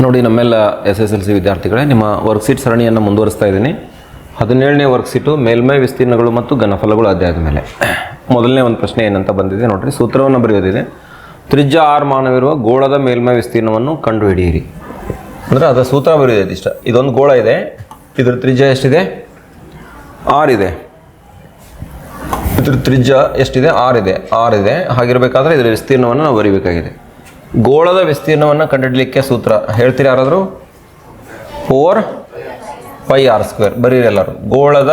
ನೋಡಿ ನಮ್ಮೆಲ್ಲ SSLC ವಿದ್ಯಾರ್ಥಿಗಳೇ, ನಿಮ್ಮ ವರ್ಕ್ಶೀಟ್ ಸರಣಿಯನ್ನು ಮುಂದುವರಿಸ್ತಾ ಇದ್ದೀನಿ. 17ನೇ ವರ್ಕ್ಶೀಟು ಮೇಲ್ಮೈ ವಿಸ್ತೀರ್ಣಗಳು ಮತ್ತು ಘನಫಲಗಳು ಅಧ್ಯಾಯದ ಮೇಲೆ. ಮೊದಲನೇ ಒಂದು ಪ್ರಶ್ನೆ ಏನಂತ ಬಂದಿದೆ ನೋಡ್ರಿ. ಸೂತ್ರವನ್ನು ಬರೆಯೋದಿದೆ. ತ್ರಿಜ್ಯ r ಮಾನವಿರುವ ಗೋಳದ ಮೇಲ್ಮೈ ವಿಸ್ತೀರ್ಣವನ್ನು ಕಂಡುಹಿಡಿಯಿರಿ. ಅಂದರೆ ಅದರ ಸೂತ್ರ ಬರೆಯೋದು ಇಷ್ಟ. ಇದೊಂದು ಗೋಳ ಇದೆ, ಇದ್ರ ತ್ರಿಜ್ಯ ಎಷ್ಟಿದೆ? r ಇದೆ. ಇದ್ರ ತ್ರಿಜ್ಯ ಎಷ್ಟಿದೆ? r ಇದೆ. ಹಾಗಿರಬೇಕಾದ್ರೆ ಇದರ ವಿಸ್ತೀರ್ಣವನ್ನು ನಾವು ಬರೀಬೇಕಾಗಿದೆ. ಗೋಳದ ವಿಸ್ತೀರ್ಣವನ್ನು ಕಂಡುಹಿಡಲಿಕ್ಕೆ ಸೂತ್ರ ಹೇಳ್ತೀರಿ ಯಾರಾದರೂ? 4πr². ಬರೀರಿ ಎಲ್ಲರೂ. ಗೋಳದ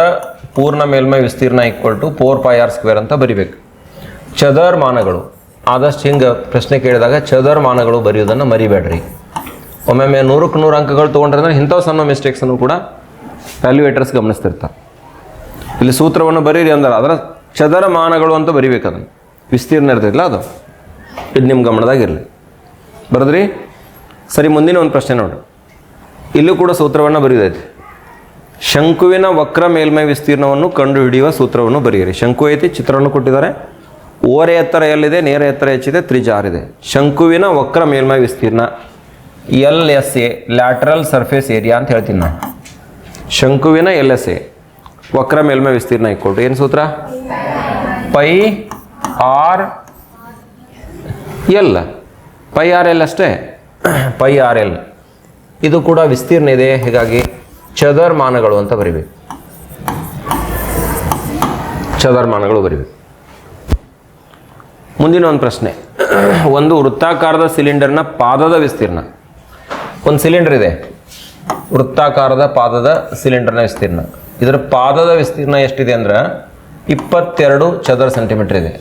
ಪೂರ್ಣ ಮೇಲ್ಮೈ ವಿಸ್ತೀರ್ಣ = 4πr² ಅಂತ ಬರಿಬೇಕು. ಚದರ್ಮಾನಗಳು ಆದಷ್ಟು ಹಿಂಗೆ ಪ್ರಶ್ನೆ ಕೇಳಿದಾಗ ಚದರ್ಮಾನಗಳು ಬರೆಯೋದನ್ನು ಮರಿಬೇಡ್ರಿ. ಒಮ್ಮೊಮ್ಮೆ 100ಕ್ಕೆ 100 ಅಂಕಗಳು ತೊಗೊಂಡ್ರೆ ಅಂದರೆ ಇಂಥವು ಸಣ್ಣ ಮಿಸ್ಟೇಕ್ಸನ್ನು ಕೂಡ ವ್ಯಾಲ್ಯೂಯೇಟರ್ಸ್ ಗಮನಿಸ್ತಿರ್ತಾರೆ. ಇಲ್ಲಿ ಸೂತ್ರವನ್ನು ಬರೀರಿ ಅಂದ್ರೆ ಅದರ ಚದರಮಾನಗಳು ಅಂತ ಬರಿಬೇಕು. ಅದನ್ನು ವಿಸ್ತೀರ್ಣ ಇರ್ತಿಲ್ಲ, ಅದು ಇದು ನಿಮ್ಮ ಗಮನದಾಗಿರಲಿ. ಬರೆದ್ರಿ? ಸರಿ, ಮುಂದಿನ ಒಂದು ಪ್ರಶ್ನೆ ನೋಡಿ. ಇಲ್ಲೂ ಕೂಡ ಸೂತ್ರವನ್ನು ಬರೆಯೋದೈತಿ. ಶಂಕುವಿನ ವಕ್ರ ಮೇಲ್ಮೈ ವಿಸ್ತೀರ್ಣವನ್ನು ಕಂಡುಹಿಡಿಯುವ ಸೂತ್ರವನ್ನು ಬರೆಯಿರಿ. ಶಂಕು ಐತಿ, ಚಿತ್ರವನ್ನು ಕೊಟ್ಟಿದ್ದಾರೆ. ಓರೆ ಎತ್ತರ ಎಲ್ಲಿದೆ, ನೇರ ಎತ್ತರ ಹೆಚ್ಚಿದೆ, ತ್ರಿಜ್ಯ r ಇದೆ. ಶಂಕುವಿನ ವಕ್ರ ಮೇಲ್ಮೈ ವಿಸ್ತೀರ್ಣ LSA, ಲ್ಯಾಟ್ರಲ್ ಸರ್ಫೇಸ್ ಏರಿಯಾ ಅಂತ ಹೇಳ್ತೀನಿ ನಾನು. ಶಂಕುವಿನ LSA ವಕ್ರ ಮೇಲ್ಮೈ ವಿಸ್ತೀರ್ಣ = ಏನು ಸೂತ್ರ? πr(l). πr(l) ಅಷ್ಟೇ. πr(l). ಇದು ಕೂಡ ವಿಸ್ತೀರ್ಣ ಇದೆ, ಹೀಗಾಗಿ ಚದರ್ಮಾನಗಳು ಅಂತ ಬರಿಬೇಕು. ಚದರ್ಮಾನಗಳು ಬರಿಬೇಕು. ಮುಂದಿನ ಒಂದು ಪ್ರಶ್ನೆ. ಒಂದು ವೃತ್ತಾಕಾರದ ಸಿಲಿಂಡರ್ನ ಪಾದದ ವಿಸ್ತೀರ್ಣ. ಒಂದು ಸಿಲಿಂಡರ್ ಇದೆ, ವೃತ್ತಾಕಾರದ ಪಾದದ ಸಿಲಿಂಡರ್ನ ವಿಸ್ತೀರ್ಣ. ಇದರ ಪಾದದ ವಿಸ್ತೀರ್ಣ ಎಷ್ಟಿದೆ ಅಂದ್ರೆ 22 ಚದರ ಸೆಂಟಿಮೀಟರ್ ಇದೆ.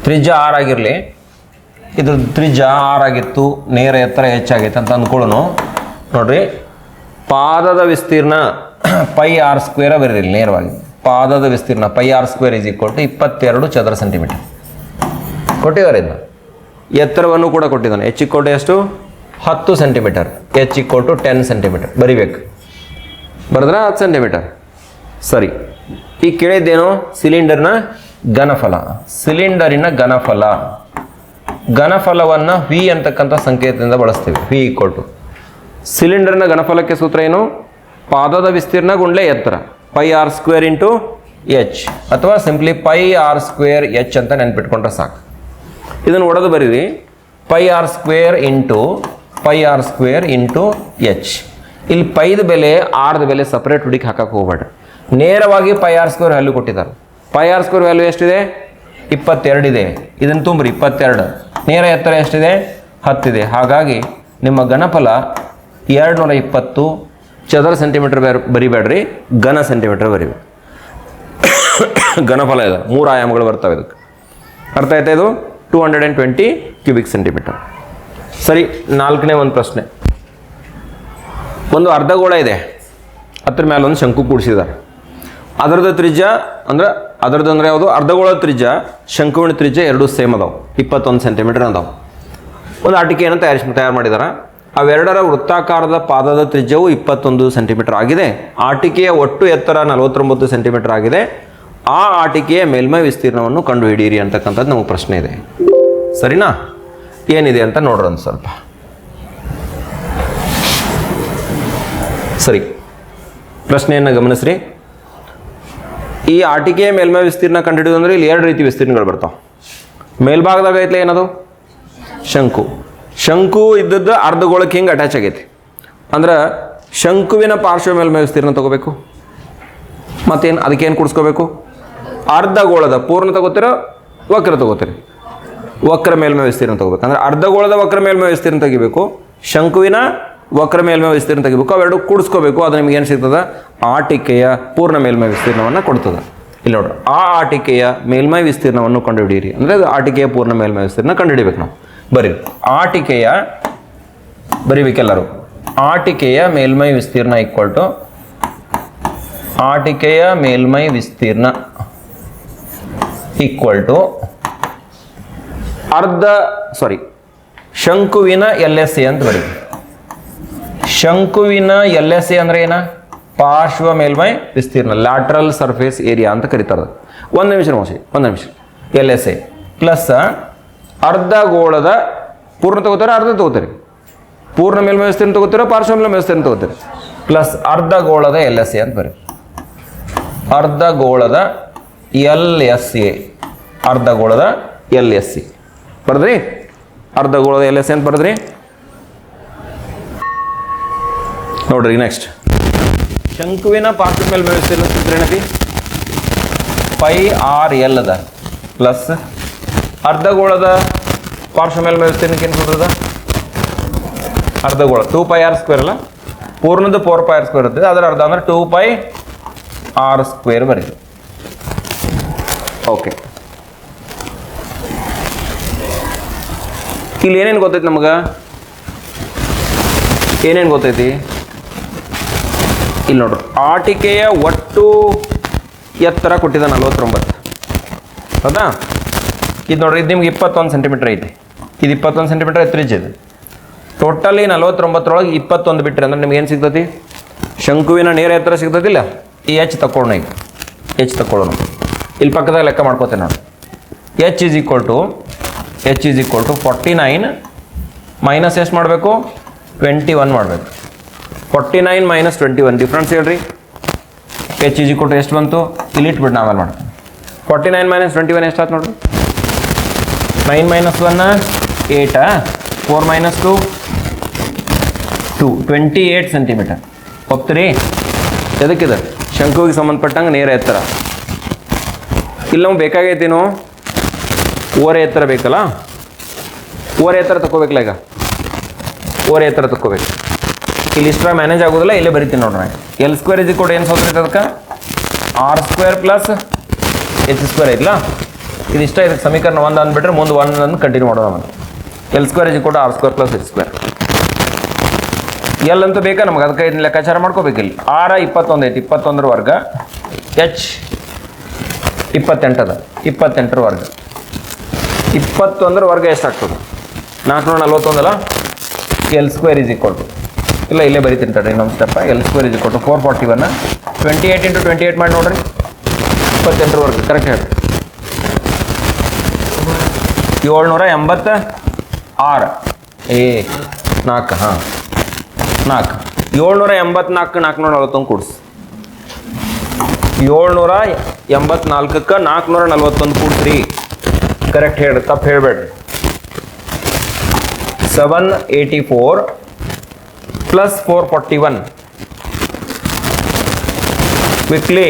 ತ್ರಿಜ್ಯ r ಆಗಿರಲಿ, ಇದು ತ್ರಿಜ್ಯ r ಆಗಿತ್ತು, ನೇರ ಎತ್ತರ ಹೆಚ್ಚಾಗೈತೆ ಅಂತ ಅಂದ್ಕೊಳ್ಳೋಣ. ನೋಡ್ರಿ, ಪಾದದ ವಿಸ್ತೀರ್ಣ πr² ಬರೀರಿ ನೇರವಾಗಿ. ಪಾದದ ವಿಸ್ತೀರ್ಣ πr² = 22 ಚದರ ಸೆಂಟಿಮೀಟರ್ ಕೊಟ್ಟಿದ್ದಾರೆ. ಇದನ್ನ ಎತ್ತರವನ್ನು ಕೂಡ ಕೊಟ್ಟಿದ್ದಾನೆ. h = ಎಷ್ಟು? 10 ಸೆಂಟಿಮೀಟರ್. h = 10 ಸೆಂಟಿಮೀಟರ್ ಬರಿಬೇಕು. ಬರೆದ್ರೆ 10 ಸೆಂಟಿಮೀಟರ್. ಸರಿ, ಈಗ ಕೇಳಿದ್ದೇನು? ಸಿಲಿಂಡರ್ನ ಘನಫಲ. ಸಿಲಿಂಡರಿನ ಘನಫಲ, ಘನಫಲವನ್ನು v ಅಂತಕ್ಕಂಥ ಸಂಕೇತದಿಂದ ಬಳಸ್ತೀವಿ. v = ಸಿಲಿಂಡರ್ನ ಘನಫಲಕ್ಕೆ ಸೂತ್ರ ಏನು? ಪಾದದ ವಿಸ್ತೀರ್ಣ ಗುಂಡ್ಲೆ ಎತ್ತರ πr² × h, ಅಥವಾ ಸಿಂಪ್ಲಿ πr² h ಅಂತ ನೆನ್ಪಿಟ್ಕೊಂಡ್ರೆ ಸಾಕು. ಇದನ್ನು ಒಡೆದು ಬರೀರಿ. πr² × h. ಇಲ್ಲಿ ಪೈದ ಬೆಲೆ ಆರ್ದ ಬೆಲೆ ಸಪ್ರೇಟ್ ಹುಡುಕಿ ಹಾಕಕ್ಕೆ ಹೋಗ್ಬೇಡ್ರಿ. ನೇರವಾಗಿ πr² ವ್ಯಾಲ್ಯೂ ಕೊಟ್ಟಿದ್ದಾರೆ. πr² ವ್ಯಾಲ್ಯೂ ಎಷ್ಟಿದೆ? 22 ಇದೆ. ಇದನ್ನು ತುಂಬ್ರಿ 22. ನೇರ ಎತ್ತರ ಎಷ್ಟಿದೆ? 10 ಇದೆ. ಹಾಗಾಗಿ ನಿಮ್ಮ ಘನಫಲ 220 ಚದರ ಸೆಂಟಿಮೀಟರ್ ಬರಿಬೇಡ್ರಿ, ಘನ ಸೆಂಟಿಮೀಟರ್ ಬರಿಬೇಕು. ಘನಫಲ ಇದೆ, 3 ಆಯಾಮಗಳು ಬರ್ತವೆ ಇದಕ್ಕೆ. ಅರ್ಥ ಆಯ್ತಾ? ಇದು 220 ಕ್ಯೂಬಿಕ್ ಸೆಂಟಿಮೀಟರ್. ಸರಿ, 4ನೇ ಒಂದು ಪ್ರಶ್ನೆ. ಒಂದು ಅರ್ಧಗೋಳ ಇದೆ, ಅದ್ರ ಮೇಲೆ ಒಂದು ಶಂಕು ಕೂಡಿಸಿದ್ದಾರೆ. ಅದರದ್ದು ತ್ರಿಜ್ಯ ಅಂದ್ರೆ ಯಾವುದು? ಅರ್ಧಗೋಳದ ತ್ರಿಜ್ಯ, ಶಂಕುವಿನ ತ್ರಿಜ್ಯ ಎರಡೂ ಸೇಮ್ ಅದಾವೆ, 21 ಸೆಂಟಿಮೀಟರ್ ಅದಾವೆ. ಒಂದು ಆಟಿಕೆಯನ್ನು ತಯಾರು ಮಾಡಿದ್ದಾರೆ. ಅವೆರಡರ ವೃತ್ತಾಕಾರದ ಪಾದದ ತ್ರಿಜ್ಯವು 21 ಸೆಂಟಿಮೀಟರ್ ಆಗಿದೆ. ಆಟಿಕೆಯ ಒಟ್ಟು ಎತ್ತರ 49 ಸೆಂಟಿಮೀಟರ್ ಆಗಿದೆ. ಆ ಆಟಿಕೆಯ ಮೇಲ್ಮೈ ವಿಸ್ತೀರ್ಣವನ್ನು ಕಂಡುಹಿಡಿಯಿರಿ ಅಂತಕ್ಕಂಥದ್ದು ನಮಗೆ ಪ್ರಶ್ನೆ ಇದೆ. ಸರಿನಾ? ಏನಿದೆ ಅಂತ ನೋಡ್ರಿ ಸ್ವಲ್ಪ. ಸರಿ, ಪ್ರಶ್ನೆಯನ್ನು ಗಮನಿಸ್ರಿ. ಈ ಆಟಿಕೆಯ ಮೇಲ್ಮೈ ವಿಸ್ತೀರ್ಣ ಕಂಡುಹಿಡಿಯೋದು ಅಂದರೆ ಇಲ್ಲಿ 2 ರೀತಿ ವಿಸ್ತೀರ್ಣಗಳು ಬರ್ತಾವೆ. ಮೇಲ್ಭಾಗದಾಗ ಐತ್ಲೆ ಏನದು? ಶಂಕು. ಶಂಕು ಇದ್ದದ್ದು ಅರ್ಧಗೋಳಕ್ಕೆ ಹಿಂಗೆ ಅಟ್ಯಾಚ್ ಆಗೈತಿ. ಅಂದ್ರೆ ಶಂಕುವಿನ ಪಾರ್ಶ್ವ ಮೇಲ್ಮೈ ವಿಸ್ತೀರ್ಣ ತಗೋಬೇಕು. ಮತ್ತೇನು ಅದಕ್ಕೇನು ಕೂಡಿಸ್ಕೋಬೇಕು? ಅರ್ಧಗೋಳದ ಪೂರ್ಣ ತಗೋತೀರೋ ವಕ್ರ ತಗೋತೀರಿ? ವಕ್ರ ಮೇಲ್ಮೈ ವಿಸ್ತೀರ್ಣ ತಗೋಬೇಕು. ಅಂದ್ರೆ ಅರ್ಧಗೋಳದ ವಕ್ರ ಮೇಲ್ಮೈ ವಿಸ್ತೀರ್ಣ ತೆಗಿಬೇಕು, ಶಂಕುವಿನ ವಕ್ರ ಮೇಲ್ಮೈ ವಿಸ್ತೀರ್ಣ ತೆಗಿಬೇಕು. ಅವೆರಡು ಕೂಡಿಸ್ಕೋಬೇಕು. ಅದು ನಿಮ್ಗೆ ಏನು ಸಿಗ್ತದೆ? ಆಟಿಕೆಯ ಪೂರ್ಣ ಮೇಲ್ಮೈ ವಿಸ್ತೀರ್ಣವನ್ನು ಕೊಡ್ತದೆ. ಇಲ್ಲಿ ನೋಡ್ರಿ, ಆ ಆಟಿಕೆಯ ಮೇಲ್ಮೈ ವಿಸ್ತೀರ್ಣವನ್ನು ಕಂಡುಹಿಡಿಯಿರಿ. ಅಂದರೆ ಅದು ಆಟಿಕೆಯ ಪೂರ್ಣ ಮೇಲ್ಮೈ ವಿಸ್ತೀರ್ಣ ಕಂಡುಹಿಡಿಬೇಕು ನಾವು. ಬರೀ ಆಟಿಕೆಯ ಬರಿಬೇಕೆಲ್ಲರೂ. ಆಟಿಕೆಯ ಮೇಲ್ಮೈ ವಿಸ್ತೀರ್ಣ = ಆಟಿಕೆಯ ಮೇಲ್ಮೈ ವಿಸ್ತೀರ್ಣ ಶಂಕುವಿನ LSA ಅಂತ ಬರೀ. ಶಂಕುವಿನ LSA ಅಂದ್ರೆ ಏನ? ಪಾರ್ಶ್ವ ಮೇಲ್ಮೈ ವಿಸ್ತೀರ್ಣ, ಲ್ಯಾಟ್ರಲ್ ಸರ್ಫೇಸ್ ಏರಿಯಾ ಅಂತ ಕರೀತಾರೆ. ಒಂದು ನಿಮಿಷ. LSA ಪ್ಲಸ್ ಅರ್ಧಗೋಳದ ಪೂರ್ಣ ತಗೋತಾರೆ, ಅರ್ಧ ತಗೋತಾರೆ. ಪೂರ್ಣ ಮೇಲ್ಮೈ ವಿಸ್ತೀರ್ಣ ತಗೋತೀರಾ, ಪಾರ್ಶ್ವ ಮೇಲ್ಮೈ ವಿಸ್ತೀರ್ಣ ತಗೋತೀರಾ, ಪ್ಲಸ್ ಅರ್ಧಗೋಳದ LSA ಅಂತ ಬರೀ. ಅರ್ಧಗೋಳದ LSA, ಅರ್ಧಗೋಳದ LSA ಬರ್ದ್ರಿ. ಅರ್ಧಗೋಳದ LSA ಅಂತ ಬರ್ದ್ರಿ. ನೋಡ್ರಿ ನೆಕ್ಸ್ಟ್, ಶಂಕುವಿನ ಪಾರ್ಶ್ವ ಮೇಲ್ಮೈ ವಿಸ್ತೀರ್ಣ ಸೂತ್ರ ಏನೈತಿ? ಪೈ ಆರ್ ಎಲ್ ಅದ ಪ್ಲಸ್ ಅರ್ಧಗೋಳದ ಪಾರ್ಶ್ವ ಮೇಲ್ಮೈ ವಿಸ್ತೀರ್ಣಕ್ಕೆ ಏನು ಸೂತ್ರದ? ಅರ್ಧಗೋಳ 2πr² ಅಲ್ಲ, ಪೂರ್ಣದ 4πr² ಇರ್ತದೆ, ಅದರ ಅರ್ಧ ಅಂದ್ರೆ 2πr² ಬರೀರಿ. ಓಕೆ, ಇಲ್ಲಿ ಏನೇನು ಗೊತ್ತೈತಿ ನಮಗೆ? ಏನೇನು ಗೊತ್ತೈತಿ ಇಲ್ಲಿ ನೋಡ್ರಿ. ಆಟಿಕೆಯ ಒಟ್ಟು ಎತ್ತರ ಕೊಟ್ಟಿದ್ದ 49, ಹೌದಾ? ಇದು ನೋಡ್ರಿ, ಇದು ನಿಮ್ಗೆ 21 ಸೆಂಟಿಮೀಟರ್ ಐತಿ, ಇದು 21 ಸೆಂಟಿಮೀಟರ್ ತ್ರಿಜ್ಯ ಇದೆ. ಟೋಟಲಿ 49ರೊಳಗೆ 21 ಬಿಟ್ಟರೆ ಅಂದ್ರೆ ನಿಮ್ಗೆ ಏನು ಸಿಗ್ತತಿ? ಶಂಕುವಿನ ನೇರ ಎತ್ತರ ಸಿಗ್ತದಿಲ್ಲ. ಈ H ತಕೊಳ್ಳೋಣ, ಈಗ H ತಕೊಳ್ಳೋಣ. ಇಲ್ಲಿ ಪಕ್ಕದಾಗ ಲೆಕ್ಕ ಮಾಡ್ಕೋತೇನೆ ನೋಡಿ. H is equal to 49 minus ಎಷ್ಟು ಮಾಡಬೇಕು? 21 ಮಾಡಬೇಕು. 49 ಮೈನಸ್ 21 ಡಿಫ್ರೆನ್ಸ್ ಹೇಳ್ರಿ. H ಈಸ್ ಈಕ್ವಲ್ ಟು ಎಷ್ಟು ಬಂತು? ಇಲ್ಲಿ ಇಟ್ಬಿಟ್ಟು ನಾವೇನು ಮಾಡ್ತೀನಿ. 49 ಮೈನಸ್ 21 ಎಷ್ಟಾಯ್ತು ನೋಡ್ರಿ? 9 ಮೈನಸ್ 1 8, 4 ಮೈನಸ್ 2 2, 28 ಸೆಂಟಿಮೀಟರ್. ಒಪ್ತೀರಿ? ಎದಕ್ಕಿದೆ? ಶಂಕುವಿಗೆ ಸಂಬಂಧಪಟ್ಟಂಗೆ ನೇರ ಎತ್ತರ. ಇಲ್ಲಿ ನಮ್ಗೆ ಬೇಕಾಗೈತೇನು? ಓರೆ ಎತ್ತರ ಬೇಕಲ್ಲ, ಓರೆ ಎತ್ತರ ತಗೋಬೇಕಲ್ಲ. ಈಗ ಓರೆ ಎತ್ತರ ತಗೋಬೇಕು. ಇಲ್ಲಿ ಇಷ್ಟರ ಮ್ಯಾನೇಜ್ ಆಗೋದಿಲ್ಲ, ಇಲ್ಲೇ ಬರಿತೀನಿ ನೋಡ್ರಿ. L² ಇಸ್ ಈಕ್ವಲ್ ಟು ಏನು ಸೋದ್ರೈತೆ ಅದಕ್ಕೆ? R² ಪ್ಲಸ್ H² ಐತಲ್ಲ, ಇದು ಇಷ್ಟ. ಇದಕ್ಕೆ ಸಮೀಕರಣ 1 ಅಂದ್ಬಿಟ್ರೆ ಮುಂದೆ 1 ಅನ್ನು ಕಂಟಿನ್ಯೂ ಮಾಡೋಣ. ನಮಗೆ L² is equal to R² plus H². L ಅಂತೂ ಬೇಕಾ ನಮಗೆ, ಅದಕ್ಕೆ ಇದನ್ನ ಲೆಕ್ಕಾಚಾರ ಮಾಡ್ಕೋಬೇಕಿಲ್ಲಿ. R 21 ಐತಿ, 21 ವರ್ಗ. H 28 ಅದ, 28 ವರ್ಗ. 21 ವರ್ಗ ಎಷ್ಟಾಗ್ತದೆ? 441 ಅಲ್ಲ. L² ಇಸ್ ಈಕ್ವಲ್ ಟು, ಇಲ್ಲ ಇಲ್ಲೇ ಬರಿತೀನಿ ತಡ್ರಿ ಇನ್ನೊಂದು step. L² is equal to 441. 28 into 28 ಮಾಡಿ ನೋಡ್ರಿ, 28 ವರ್ಗ. ಕರೆಕ್ಟ್ ಹೇಳಿ. 786 4, ಹಾಂ 4. 784 441 ಕೂಡಿಸಿ. 784ಕ್ಕೆ 441 ಕೂಡಿಸ್ರಿ. ಕರೆಕ್ಟ್ ಹೇಳ್ರಿ, ತಪ್ಪು ಹೇಳಬೇಡ್ರಿ. 784 ಪ್ಲಸ್ 441 ಕ್ವಿಕ್ಲಿ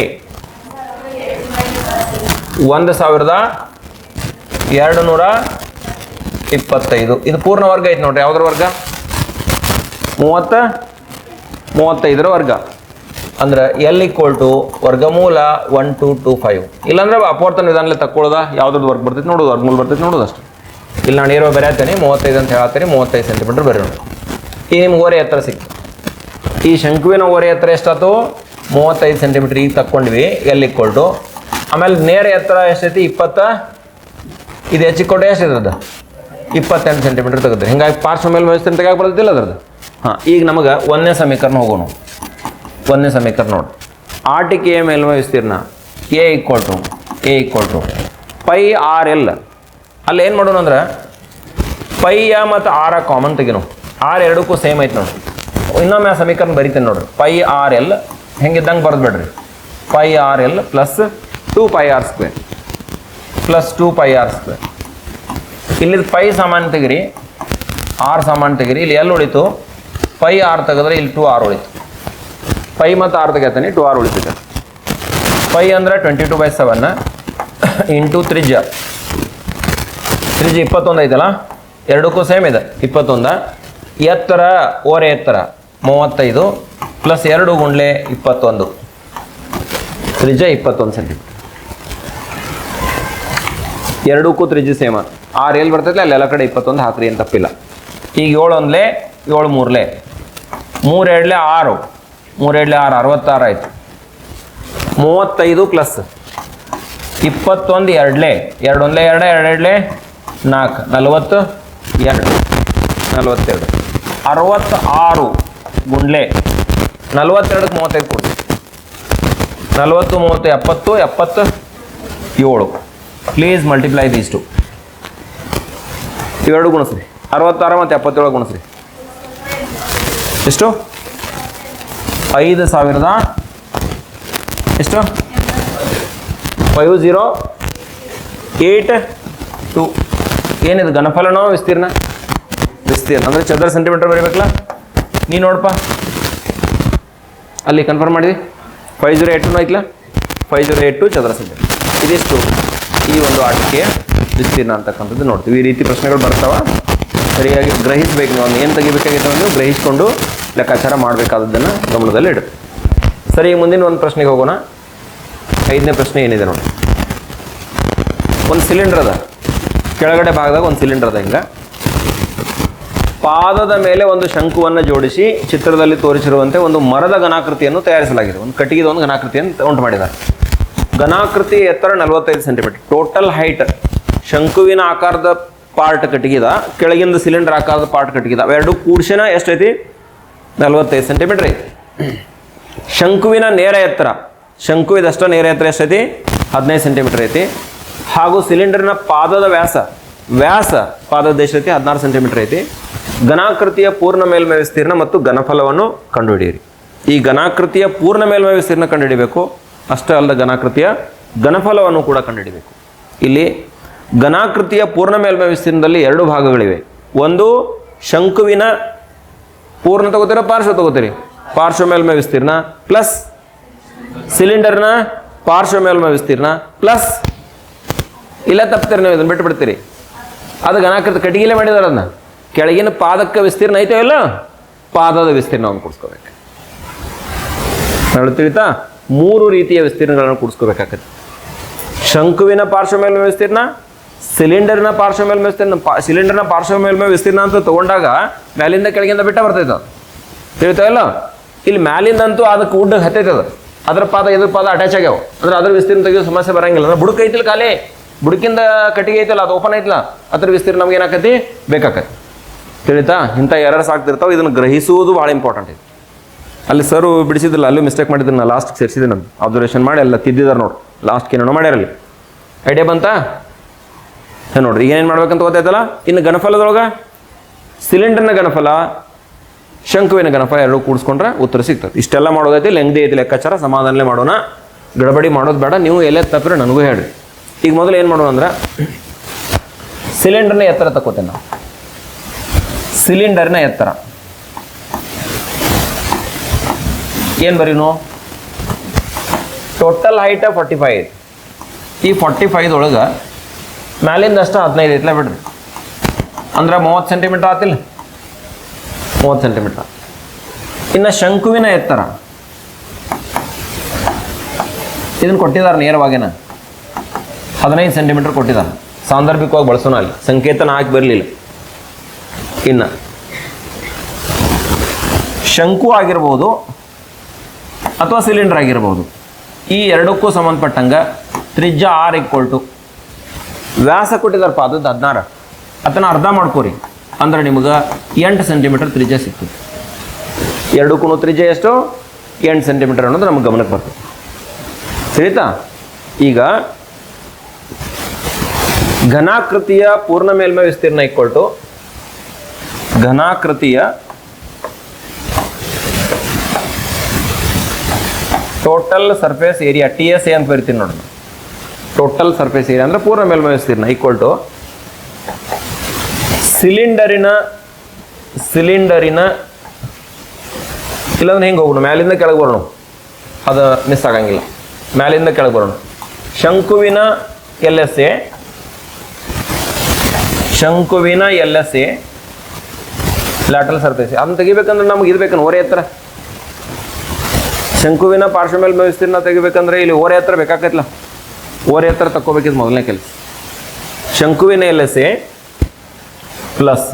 1225. ಇದು ಪೂರ್ಣ ವರ್ಗ ಐತೆ ನೋಡ್ರಿ. ಯಾವುದ್ರ ವರ್ಗ? 35 ವರ್ಗ. ಅಂದ್ರೆ L ಈಕ್ವಲ್ ಟು ವರ್ಗಮೂಲ 1225. ಇಲ್ಲಾಂದ್ರೆ ಅಪವರ್ತನ ವಿಧಾನದಲ್ಲಿ ತಕ್ಕೊಳ್ಳೋದ ಯಾವ್ದು ವರ್ಗ ಬರ್ತೈತೆ ನೋಡೋದು, ವರ್ಗಮೂಲ ಬರ್ತೈತೆ ನೋಡೋದು ಅಷ್ಟು. ಇಲ್ಲಿ ನಾನು ನೇರವಾಗಿ ಬರೆಯತ್ತೇನೆ 35 ಅಂತ ಹೇಳತ್ತೀನಿ. 35 ಸೆಂಟಿಮೀಟರ್ ಬರೀ ನೋಡಿ. ಈ ನಿಮ್ಗೆ ಓರೆ ಎತ್ತರ ಸಿಕ್ತು. ಈ ಶಂಕುವಿನ ಓರೆ ಎತ್ತರ ಎಷ್ಟಾಯ್ತು? 35 ಸೆಂಟಿಮೀಟರ್. ಈಗ ತಕ್ಕೊಂಡ್ವಿ L ಈಕ್ವಲ್ ಟು. ಆಮೇಲೆ ನೇರ ಎತ್ತರ ಎಷ್ಟೈತಿ? 20. ಇದು H ಈಕ್ವಲ್ ಟು ಎಷ್ಟಿದೆ? 28 ಸೆಂಟಿಮೀಟರ್ ತೆಗೆದ್ರಿ. ಹಿಂಗಾಗಿ ಪಾರ್ಶ್ವ ಮೇಲ್ಮೈ ವಿಸ್ತೀರ್ಣ ತೆಗೆಯಕ್ಕೆ ಬರ್ತೈತಿಲ್ಲ ಅದ್ರದ್ದು. ಹಾಂ, ಈಗ ನಮಗೆ 1ನೇ ಸಮೀಕರಣ ಹೋಗೋಣ. 1ನೇ ಸಮೀಕರಣ ನೋಡಿ. ಆಟಿಕೆಯ ಮೇಲ್ಮೈ ವಿಸ್ತೀರ್ಣ A equal to pi r l. ಅಲ್ಲಿ ಏನು ಮಾಡೋಣ ಅಂದ್ರೆ ಪೈಯ ಮತ್ತು ಆರ ಕಾಮನ್ ತೆಗಿನೋ. ಆರ್ ಎರಡಕ್ಕೂ ಸೇಮ್ ಐತೆ ನೋಡ್ರಿ. ಇನ್ನೊಮ್ಮೆ ಆ ಸಮೀಕರಣ ಬರಿತೇನೆ ನೋಡ್ರಿ. ಪೈ ಆರ್ ಎಲ್ ಹೆಂಗಿದ್ದಂಗೆ ಬರೆದ್ಬೇಡ್ರಿ. Pi r l plus 2πr² plus 2πr². ಇಲ್ಲಿದ್ದು ಪೈ ಸಾಮಾನ್ಯ ತೆಗಿರಿ, ಆರ್ ಸಾಮಾನ್ಯ ತೆಗಿರಿ. ಇಲ್ಲಿ ಎಲ್ಲಿ ಉಳಿತು? ಪೈ ಆರ್ ತೆಗೆದ್ರೆ ಇಲ್ಲಿ 2r ಉಳಿತು. ಪೈ ಮತ್ತು ಆರ್ ತೆಗಿತಾನೆ 2r ಉಳಿತೈತೆ. ಪೈ ಅಂದರೆ 22/7 ಇಂಟು ತ್ರಿಜ್ಯ 21 ಐತಲ್ಲ, ಎರಡಕ್ಕೂ ಸೇಮ್ ಇದೆ 21. ಎತ್ತರ ಓರೆ ಎತ್ತರ 35 ಪ್ಲಸ್ 2 ಗುಂಡ್ಲೆ 21, ತ್ರಿಜ್ಯ 21 ಸೆಂಟಿಮೀಟರ್. ಎರಡಕ್ಕೂ ತ್ರಿಜ್ಯ ಸೇಮ. ಆರು ಎಲ್ಲಿ ಬರ್ತೈತೆ ಅಲ್ಲೆಲ್ಲ ಕಡೆ 21 ಹಾಕ್ರಿ ಏನು ತಪ್ಪಿಲ್ಲ. ಈಗ 7 1 7 3 3 2 6 3 2 6 66 ಆಯಿತು. 35 ಪ್ಲಸ್ 21 2 2 1 2 2 4 42 42 66 ಗುಂಡ್ಲೆ 42ಕ್ಕೆ 35 ಕೊಡಿ. 40 30 70 77. Please multiply these two. ಇವೆರಡು ಗುಣಿಸ್ರಿ. 66 ಮತ್ತು 77 ಗುಣಿಸ್ರಿ. ಎಷ್ಟು 5000 ಎಷ್ಟು 5082 ಏನಿದು ಘನಫಲನೋ ವಿಸ್ತೀರ್ಣ ವಿಸ್ತೀರ್ಣ ಅಂದರೆ ಚದರ ಸೆಂಟಿಮೀಟರ್ ಬರೀಬೇಕಲ್ಲ ನೀ ನೋಡಪ್ಪ ಅಲ್ಲಿ ಕನ್ಫರ್ಮ್ ಮಾಡಿದ್ವಿ 5082 ಐತ್ಲ 5082 ಚದರ ಸೆಂಟಿಮೀಟರ್ ಇದಿಷ್ಟು ಈ ಒಂದು ಆಟಿಕೆಯ ವಿಸ್ತೀರ್ಣ ಅಂತಕ್ಕಂಥದ್ದು ನೋಡ್ತೀವಿ ಈ ರೀತಿ ಪ್ರಶ್ನೆಗಳು ಬರ್ತಾವ ಸರಿಯಾಗಿ ಗ್ರಹಿಸಬೇಕು ನೀವು ಏನು ತೆಗಿಬೇಕಾಗಿತ್ತು ನೀವು ಗ್ರಹಿಸಿಕೊಂಡು ಲೆಕ್ಕಾಚಾರ ಮಾಡಬೇಕಾದದ್ದನ್ನು ಗಮನದಲ್ಲಿ ಇಡು ಸರಿ ಈಗ ಮುಂದಿನ ಒಂದು ಪ್ರಶ್ನೆಗೆ ಹೋಗೋಣ 5ನೇ ಪ್ರಶ್ನೆ ಏನಿದೆ ನೋಡಿ ಒಂದು ಸಿಲಿಂಡರ್ ಅದ ಕೆಳಗಡೆ ಭಾಗದಾಗ ಒಂದು ಸಿಲಿಂಡರ್ ಅದ ಹಿಂಗೆ ಪಾದದ ಮೇಲೆ ಒಂದು ಶಂಕುವನ್ನು ಜೋಡಿಸಿ ಚಿತ್ರದಲ್ಲಿ ತೋರಿಸಿರುವಂತೆ ಒಂದು ಮರದ ಘನಾಕೃತಿಯನ್ನು ತಯಾರಿಸಲಾಗಿದೆ ಒಂದು ಕಟ್ಟಿಗೆದ ಒಂದು ಘನಾಕೃತಿಯನ್ನು ಉಂಟು ಮಾಡಿದ್ದಾರೆ ಘನಾಕೃತಿ ಎತ್ತರ 45 ಸೆಂಟಿಮೀಟರ್ ಟೋಟಲ್ ಹೈಟ್ ಶಂಕುವಿನ ಆಕಾರದ ಪಾರ್ಟ್ ಕಟ್ಟಿಗೆದ ಕೆಳಗಿಂದ ಸಿಲಿಂಡರ್ ಆಕಾರದ ಪಾರ್ಟ್ ಕಟ್ಟಿಗೆದ ಅವೆರಡು ಕೂಡ್ಸಿನ ಎಷ್ಟೈತಿ 45 ಸೆಂಟಿಮೀಟರ್ ಐತಿ ಶಂಕುವಿನ ನೇರ ಎತ್ತರ ಶಂಕು ಇದಷ್ಟ ನೇರ ಎತ್ತರ ಎಷ್ಟೈತಿ 15 ಸೆಂಟಿಮೀಟರ್ ಐತಿ ಹಾಗೂ ಸಿಲಿಂಡರ್ನ ಪಾದದ ವ್ಯಾಸ ಪಾದದ ಎಷ್ಟೈತಿ 16 ಸೆಂಟಿಮೀಟರ್ ಐತಿ ಘನಾಕೃತಿಯ ಪೂರ್ಣ ಮೇಲ್ಮೈ ವಿಸ್ತೀರ್ಣ ಮತ್ತು ಘನಫಲವನ್ನು ಕಂಡುಹಿಡಿಯಿರಿ ಈ ಘನಾಕೃತಿಯ ಪೂರ್ಣ ಮೇಲ್ಮೈ ವಿಸ್ತೀರ್ಣ ಕಂಡುಹಿಡಿಯಬೇಕು ಅಷ್ಟೇ ಅಲ್ಲದ ಘನಾಕೃತಿಯ ಘನಫಲವನ್ನು ಕೂಡ ಕಂಡುಹಿಡಿಯಬೇಕು ಇಲ್ಲಿ ಘನಾಕೃತಿಯ ಪೂರ್ಣ ಮೇಲ್ಮೈ ವಿಸ್ತೀರ್ಣದಲ್ಲಿ 2 ಭಾಗಗಳಿವೆ ಒಂದು ಶಂಕುವಿನ ಪೂರ್ಣ ತಗೋತೀರ ಪಾರ್ಶ್ವ ತಗೋತೀರಿ ಪಾರ್ಶ್ವ ಮೇಲ್ಮೈ ವಿಸ್ತೀರ್ಣ ಪ್ಲಸ್ ಸಿಲಿಂಡರ್ನ ಪಾರ್ಶ್ವ ಮೇಲ್ಮೈ ವಿಸ್ತೀರ್ಣ ಪ್ಲಸ್ ಇಲ್ಲ ತಪ್ತೀರಿ ನೀವು ಇದನ್ನು ಬಿಟ್ಟು ಬಿಡ್ತೀರಿ ಅದು ಘನಾಕೃತಿ ಕಟ್ಟಿಗೆಲೆ ಮಾಡಿದಾರೆ ಅದನ್ನ ಕೆಳಗಿನ ಪಾದಕ್ಕೆ ವಿಸ್ತೀರ್ಣ ಐತೆ ಇಲ್ಲ ಪಾದದ ವಿಸ್ತೀರ್ಣವನ್ನು ಕೂಡಿಸ್ಕೋಬೇಕು ತಿಳಿತಾ 3 ರೀತಿಯ ವಿಸ್ತೀರ್ಣಗಳನ್ನು ಕೂಡಿಸ್ಕೋಬೇಕಾಗತ್ತೆ ಶಂಕುವಿನ ಪಾರ್ಶ್ವ ಮೇಲ್ಮೈ ವಿಸ್ತೀರ್ಣ ಸಿಲಿಂಡರ್ನ ಪಾರ್ಶ್ವ ಮೇಲ್ಮೈ ವಿಸ್ತೀರ್ಣ ಸಿಲಿಂಡರ್ನ ಪಾರ್ಶ್ವ ಮೇಲ್ಮೈ ವಿಸ್ತೀರ್ಣ ಅಂತ ತಗೊಂಡಾಗ ಮ್ಯಾಲಿಂದ ಕೆಳಗಿಂದ ಬಿಟ್ಟ ಬರ್ತೈತೆ ಅದು ತಿಳಿತಾ ಇಲ್ಲ ಇಲ್ಲಿ ಮ್ಯಾಲಿಂದಂತೂ ಅದಕ್ಕೆ ಉಡ್ಡಕ್ಕೆ ಹತ್ತೈತದ ಅದ್ರ ಪಾದ ಇದ್ರ ಪಾದ ಅಟ್ಯಾಚ್ ಆಗ್ಯಾವ ಅಂದ್ರೆ ಅದ್ರ ವಿಸ್ತೀರ್ಣ ತೆಗೆಯೋ ಸಮಸ್ಯೆ ಬರಂಗಿಲ್ಲ ಅಂದ್ರೆ ಬುಡಕ್ ಐತಿಲ್ಲ ಖಾಲಿ ಬುಡಕಿಂದ ಕಟ್ಟಿಗೆ ಐತಲ್ಲ ಅದು ಓಪನ್ ಐತಲ್ಲ ಅದ್ರ ವಿಸ್ತೀರ್ಣ ನಮ್ಗೆ ಏನಾಕತಿ ಬೇಕಾಕತಿ ತಿಳಿತಾ ಇಂಥ ಎರರ್ಸ್ ಆಗ್ತಿರ್ತಾವೆ ಇದನ್ನು ಗ್ರಹಿಸುವುದು ಭಾಳ ಇಂಪಾರ್ಟೆಂಟ್ ಇದೆ ಅಲ್ಲಿ ಸರ್ ಬಿಡಿಸಿದ್ರಲ್ಲ ಅಲ್ಲೂ ಮಿಸ್ಟೇಕ್ ಮಾಡಿದ್ರು ನಾನು ಲಾಸ್ಟ್ಗೆ ಸೇರಿಸಿದೆ ನಾನು ಅಬ್ಸರ್ವೇಷನ್ ಮಾಡಿ ಎಲ್ಲ ತಿದ್ದಿದ್ದಾರೆ ನೋಡಿ ಲಾಸ್ಟ್ಗೆ ಏನೋ ಮಾಡ್ಯಾರಲ್ಲಿ ಐಡಿಯಾ ಬಂತಾ ನೋಡ್ರಿ ಏನೇನು ಮಾಡ್ಬೇಕಂತ ಗೊತ್ತಾಯ್ತಲ್ಲ ಇನ್ನು ಘನಫಲದೊಳಗೆ ಸಿಲಿಂಡರ್ನ ಘನಫಲ ಶಂಕುವಿನ ಘನಫಲ ಎರಡು ಕೂಡಿಸ್ಕೊಂಡ್ರೆ ಉತ್ತರ ಸಿಗ್ತದೆ ಇಷ್ಟೆಲ್ಲ ಮಾಡೋದೈತಿ ಲೆಂಗ್ದಿ ಐತಿ ಲೆಕ್ಕಾಚಾರ ಸಮಾಧಾನಲೇ ಮಾಡೋಣ ಗಡಬಡಿ ಮಾಡೋದು ಬೇಡ ನೀವು ಎಲ್ಲೇ ತಪ್ಪಿದ್ರೆ ನನಗೂ ಹೇಳ್ರಿ ಈಗ ಮೊದಲು ಏನು ಮಾಡೋಣ ಅಂದ್ರೆ ಸಿಲಿಂಡರ್ನ ಎತ್ತರ ತಗೋತೇನೆ ನಾವು ಸಿಲಿಂಡರ್ನ ಎತ್ತರ ಏನು ಬರೀನು ಟೋಟಲ್ ಹೈಟ್ 45 ಈ 45 ಒಳಗೆ ಮ್ಯಾಲಿಂದ ಅಷ್ಟು 15 ಐತ್ಲ ಬಿಡ್ರಿ ಅಂದ್ರೆ 30 ಸೆಂಟಿಮೀಟರ್ ಆತಿಲ್ಲ 30 ಸೆಂಟಿಮೀಟರ್ ಇನ್ನು ಶಂಕುವಿನ ಎತ್ತರ ಇದನ್ನು ಕೊಟ್ಟಿದ್ದಾರೆ ನೇರವಾಗೇನ 15 ಸೆಂಟಿಮೀಟರ್ ಕೊಟ್ಟಿದ್ದಾರೆ ಸಾಂದರ್ಭಿಕವಾಗಿ ಬಳಸೋಣ ಅಲ್ಲಿ ಸಂಕೇತನ ಹಾಕಿ ಬರಲಿಲ್ಲ ಇನ್ನು ಶಂಕು ಆಗಿರ್ಬೋದು ಅಥವಾ ಸಿಲಿಂಡರ್ ಆಗಿರ್ಬೋದು ಈ ಎರಡಕ್ಕೂ ಸಂಬಂಧಪಟ್ಟಂಗೆ ತ್ರಿಜ್ಯ R = ವ್ಯಾಸ ಕೊಟ್ಟಿದ್ದಾರೆ ಪಾದದ 16 ಅದನ್ನು ಅರ್ಧ ಮಾಡ್ಕೋರಿ ಅಂದ್ರೆ ನಿಮಗೆ 8 ಸೆಂಟಿಮೀಟರ್ ತ್ರಿಜ್ಯ ಸಿಗ್ತದೆ ಎರಡಕ್ಕೂ ತ್ರಿಜ್ಯ ಎಷ್ಟು 8 ಸೆಂಟಿಮೀಟರ್ ಅನ್ನೋದು ನಮಗೆ ಗಮನಕ್ಕೆ ಬರ್ತದೆ ಸರಿತಾ ಈಗ ಘನಾಕೃತಿಯ ಪೂರ್ಣ ಮೇಲ್ಮೈ ವಿಸ್ತೀರ್ಣ = ಘನಾಕೃತಿಯ ಟೋಟಲ್ ಸರ್ಫೇಸ್ ಏರಿಯಾ TSA ಅಂತ ಬರಿತೀನಿ ನೋಡೋಣ ಟೋಟಲ್ ಸರ್ಫೇಸ್ ಏರಿಯಾ ಅಂದರೆ ಪೂರ್ಣ ಮೇಲ್ಮೈ ವಿಸ್ತೀರ್ಣ = ಸಿಲಿಂಡರಿನ ಇಲ್ಲಾಂದ್ರೆ ಹೆಂಗೆ ಹೋಗೋಣ ಮ್ಯಾಲಿಂದ ಕೆಳಗೆ ಬರೋಣ ಅದು ಮಿಸ್ ಆಗಂಗಿಲ್ಲ ಮ್ಯಾಲಿಂದ ಕೆಳಗೆ ಬರೋಣ ಶಂಕುವಿನ LSA ಲ್ಯಾಟರಲ್ ಸರ್ಫೇಸ್ ಅದನ್ನ ತೆಗಿಬೇಕಂದ್ರೆ ನಮ್ಗೆ ಇದು ಬೇಕಂದ್ರೆ ಓರೆ ಎತ್ತರ ಶಂಕುವಿನ ಪಾರ್ಶ್ವ ಮೇಲ್ಮೈ ವಿಸ್ತೀರ್ಣ ತೆಗಿಬೇಕಂದ್ರೆ ಇಲ್ಲಿ ಓರೆ ಎತ್ತರ ಬೇಕಾಗತ್ತಲ್ಲ ಓರೆ ಎತ್ತರ ತಕ್ಕೋಬೇಕಿದ್ದು ಮೊದಲನೇ ಕೆಲಸ ಶಂಕುವಿನ LSA ಪ್ಲಸ್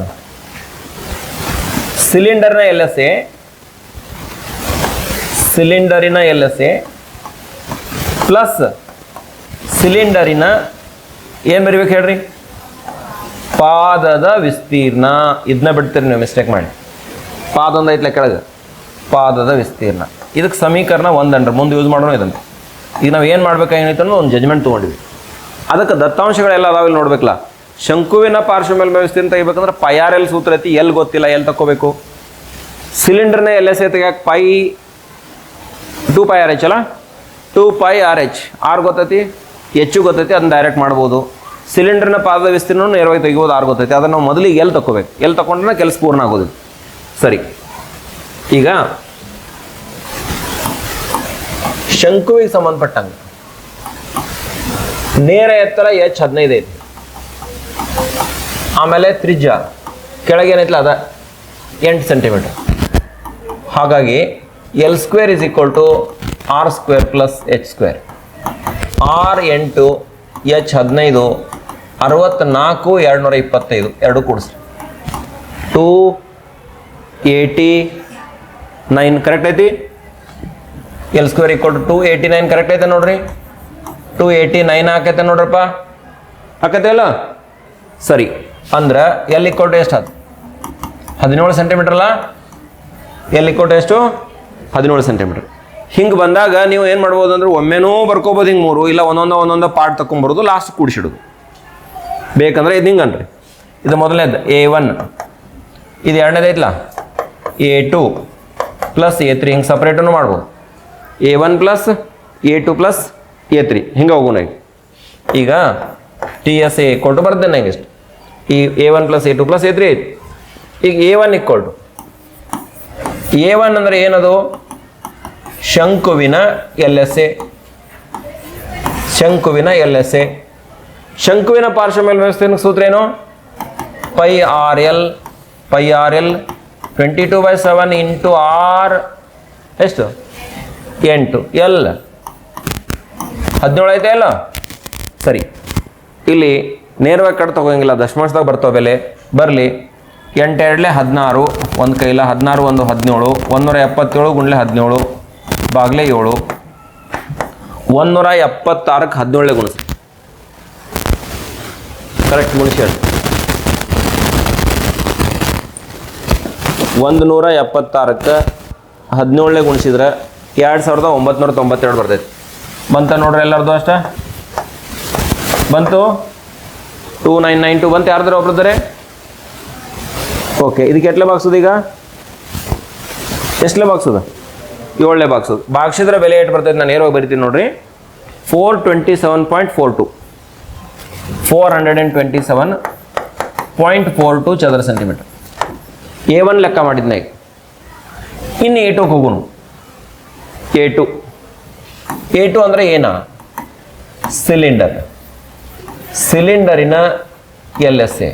ಸಿಲಿಂಡರ್ನ LSA ಪ್ಲಸ್ ಸಿಲಿಂಡರಿನ ಏನು ಬರಿಬೇಕು ಹೇಳ್ರಿ ಪಾದದ ವಿಸ್ತೀರ್ಣ ಇದನ್ನ ಬಿಡ್ತೀರಿ ನೀವು ಮಿಸ್ಟೇಕ್ ಮಾಡಿ ಪಾದ ಒಂದು ಐತ್ಲ ಕೆಳಗೆ ಪಾದದ ವಿಸ್ತೀರ್ಣ ಇದಕ್ಕೆ ಸಮೀಕರಣ 1 ಮುಂದೆ ಯೂಸ್ ಮಾಡೋಣ ಇದನ್ನು ಈಗ ನಾವು ಏನು ಮಾಡ್ಬೇಕಾಗಿತ್ತು ಅನ್ನೋ ಒಂದು ಜಜ್ಮೆಂಟ್ ತೊಗೊಂಡಿವಿ ಅದಕ್ಕೆ ದತ್ತಾಂಶಗಳೆಲ್ಲ ಅದಾವ ಇಲ್ಲಿ ನೋಡ್ಬೇಕಲ್ಲ ಶಂಕುವಿನ ಪಾರ್ಶ್ವ ಮೇಲ್ಮೈ ವಿಸ್ತೀರ್ಣ ತೆಗಿಬೇಕಂದ್ರೆ πRL ಸೂತ್ರ ಐತಿ ಎಲ್ಲಿ ಗೊತ್ತಿಲ್ಲ ಎಲ್ಲಿ ತಕ್ಕೋಬೇಕು ಸಿಲಿಂಡರ್ನ ಎಲ್ ಎಸ್ ಎ ತೆಗಿಯಕ್ಕೆ ಪೈ 2πr h ಅಲ್ಲ, 2πr h. ಆರ್ ಗೊತ್ತೈತಿ, ಹೆಚ್ಚು ಗೊತ್ತೈತಿ, ಅದನ್ನ ಡೈರೆಕ್ಟ್ ಮಾಡ್ಬೋದು. ಸಿಲಿಂಡರ್ನ ಪಾದದ ವಿಸ್ತೀರ್ಣ ನೇರವಾಗಿ ತೆಗಿಬೋದು, ಆರ್ ಗೊತ್ತೈತಿ. ಅದನ್ನು ನಾವು ಮೊದಲಿಗೆ ಎಲ್ಲಿ ತಗೋಬೇಕು, ಎಲ್ಲಿ ತಗೊಂಡ್ರೆ ಕೆಲಸ ಪೂರ್ಣ ಆಗೋದು. ಸರಿ, ಈಗ ಶಂಕುವಿಗೆ ಸಂಬಂಧಪಟ್ಟಂಗೆ ನೇರ ಎತ್ತರ H15 ಐತಿ. ಆಮೇಲೆ ತ್ರಿಜ್ಯ ಕೆಳಗೇನೈತಿಲ್ಲ ಅದ 8 ಸೆಂಟಿಮೀಟರ್. ಹಾಗಾಗಿ L² = R² + H². R 8 H 15 64 225 ಎರಡು ಕೂಡಿಸ್ರಿ 289 ಕರೆಕ್ಟ್ ಐತಿ. L² = 289 ಕರೆಕ್ಟ್ ಐತೆ ನೋಡ್ರಿ. 289 ಆಕೈತೆ ನೋಡ್ರಪ್ಪ, ಆಕೈತೆ ಅಲ್ಲ? ಸರಿ, ಅಂದ್ರೆ L = ಎಷ್ಟು ಅದು 17 ಸೆಂಟಿಮೀಟರ್ ಅಲ್ಲ? L = ಎಷ್ಟು 17 ಸೆಂಟಿಮೀಟರ್. ಹಿಂಗೆ ಬಂದಾಗ ನೀವು ಏನು ಮಾಡ್ಬೋದು ಅಂದ್ರೆ ಒಮ್ಮೆನೂ ಬರ್ಕೋಬೋದು, ಹಿಂಗೆ 3 ಇಲ್ಲ ಒಂದೊಂದು ಪಾರ್ಟ್ ತಗೊಂಬರೋದು, ಲಾಸ್ಟ್ ಕೂಡಿಸಿಡೋದು. ಬೇಕಂದ್ರೆ ಇದು ಹಿಂಗನ್ರಿ, ಇದು ಮೊದಲನೇದು A1, ಇದು ಎರಡನೇದು ಐತಲ್ಲ A2 + A3, ಹಿಂಗೆ ಸಪ್ರೇಟನ್ನು ಮಾಡ್ಬೋದು. A1 + A2 + A3 ಹಿಂಗೆ ಹೋಗೋಣ. ಈಗ TSA ಕೊಟ್ಟು ಬರ್ದೇನೆ ನಂಗೆ ಇಷ್ಟು. ಈ A1 + A2 + A3 ಐತಿ. ಈಗ A1 = A1 ಅಂದರೆ ಏನದು? ಶಂಕುವಿನ LSA. ಶಂಕುವಿನ LSA. ಶಂಕುವಿನ ಪಾರ್ಶ್ವ ಮೇಲ್ಮೈ ವಿಸ್ತೀರ್ಣಕ್ಕೆ ಸೂತ್ರ ಏನು? πRL 22/7 × R ಎಷ್ಟು? 8 L 17 ಐತೆ ಅಲ್ಲ? ಸರಿ, ಇಲ್ಲಿ ನೇರವಾಗಿ ಕಟ್ ತಗೋಂಗಿಲ್ಲ, ದಶಮಾಂಶದಾಗ ಬರ್ತಾವೆ ಬೆಲೆ. ಬರಲಿ 8 2 16, ಒಂದು ಕೈಲ 16 1 17, 177 × 17 ಬಾಗ್ಲೆ 7, 176ಕ್ಕೆ 17 ಗುಣಿಸಿ. ಕರೆಕ್ಟ್ ಗುಣಿಸಿ ಹೇಳಿ. 176ಕ್ಕೆ 17 ಗುಣಿಸಿದ್ರೆ 2992 ಬರ್ತೈತಿ. ಬಂತ ನೋಡ್ರಿ, ಎಲ್ಲರದು ಅಷ್ಟ ಬಂತು. 2992 ಬಂತು. ಯಾರ್ದಾರ ಒಬ್ರದ್ದಾರೆ? ಓಕೆ, ಇದಕ್ಕೆ ಎಟ್ಲೆ ಬಾಗ್ಸೋದು? ಈಗ ಎಷ್ಟಲೇ ಬಾಗ್ಸೋದು? 7ನೇ ಬಾಗ್ಸೋದು. ಬಾಗ್ಸಿದ್ರೆ ಬೆಲೆ ಎಷ್ಟು ಬರ್ತೈತೆ? ನಾನು ನೇರವಾಗಿ ಬರಿತೀನಿ ನೋಡ್ರಿ. 427.42 427.42 ಚದರ ಸೆಂಟಿಮೀಟರ್. A1 ಲೆಕ್ಕ ಮಾಡಿದ್ನ. ಈಗ ಇನ್ನು A2 ಹೋಗೋಣ. A2 ಅಂದರೆ ಏನ? ಸಿಲಿಂಡರ್. ಸಿಲಿಂಡರಿನ LSA.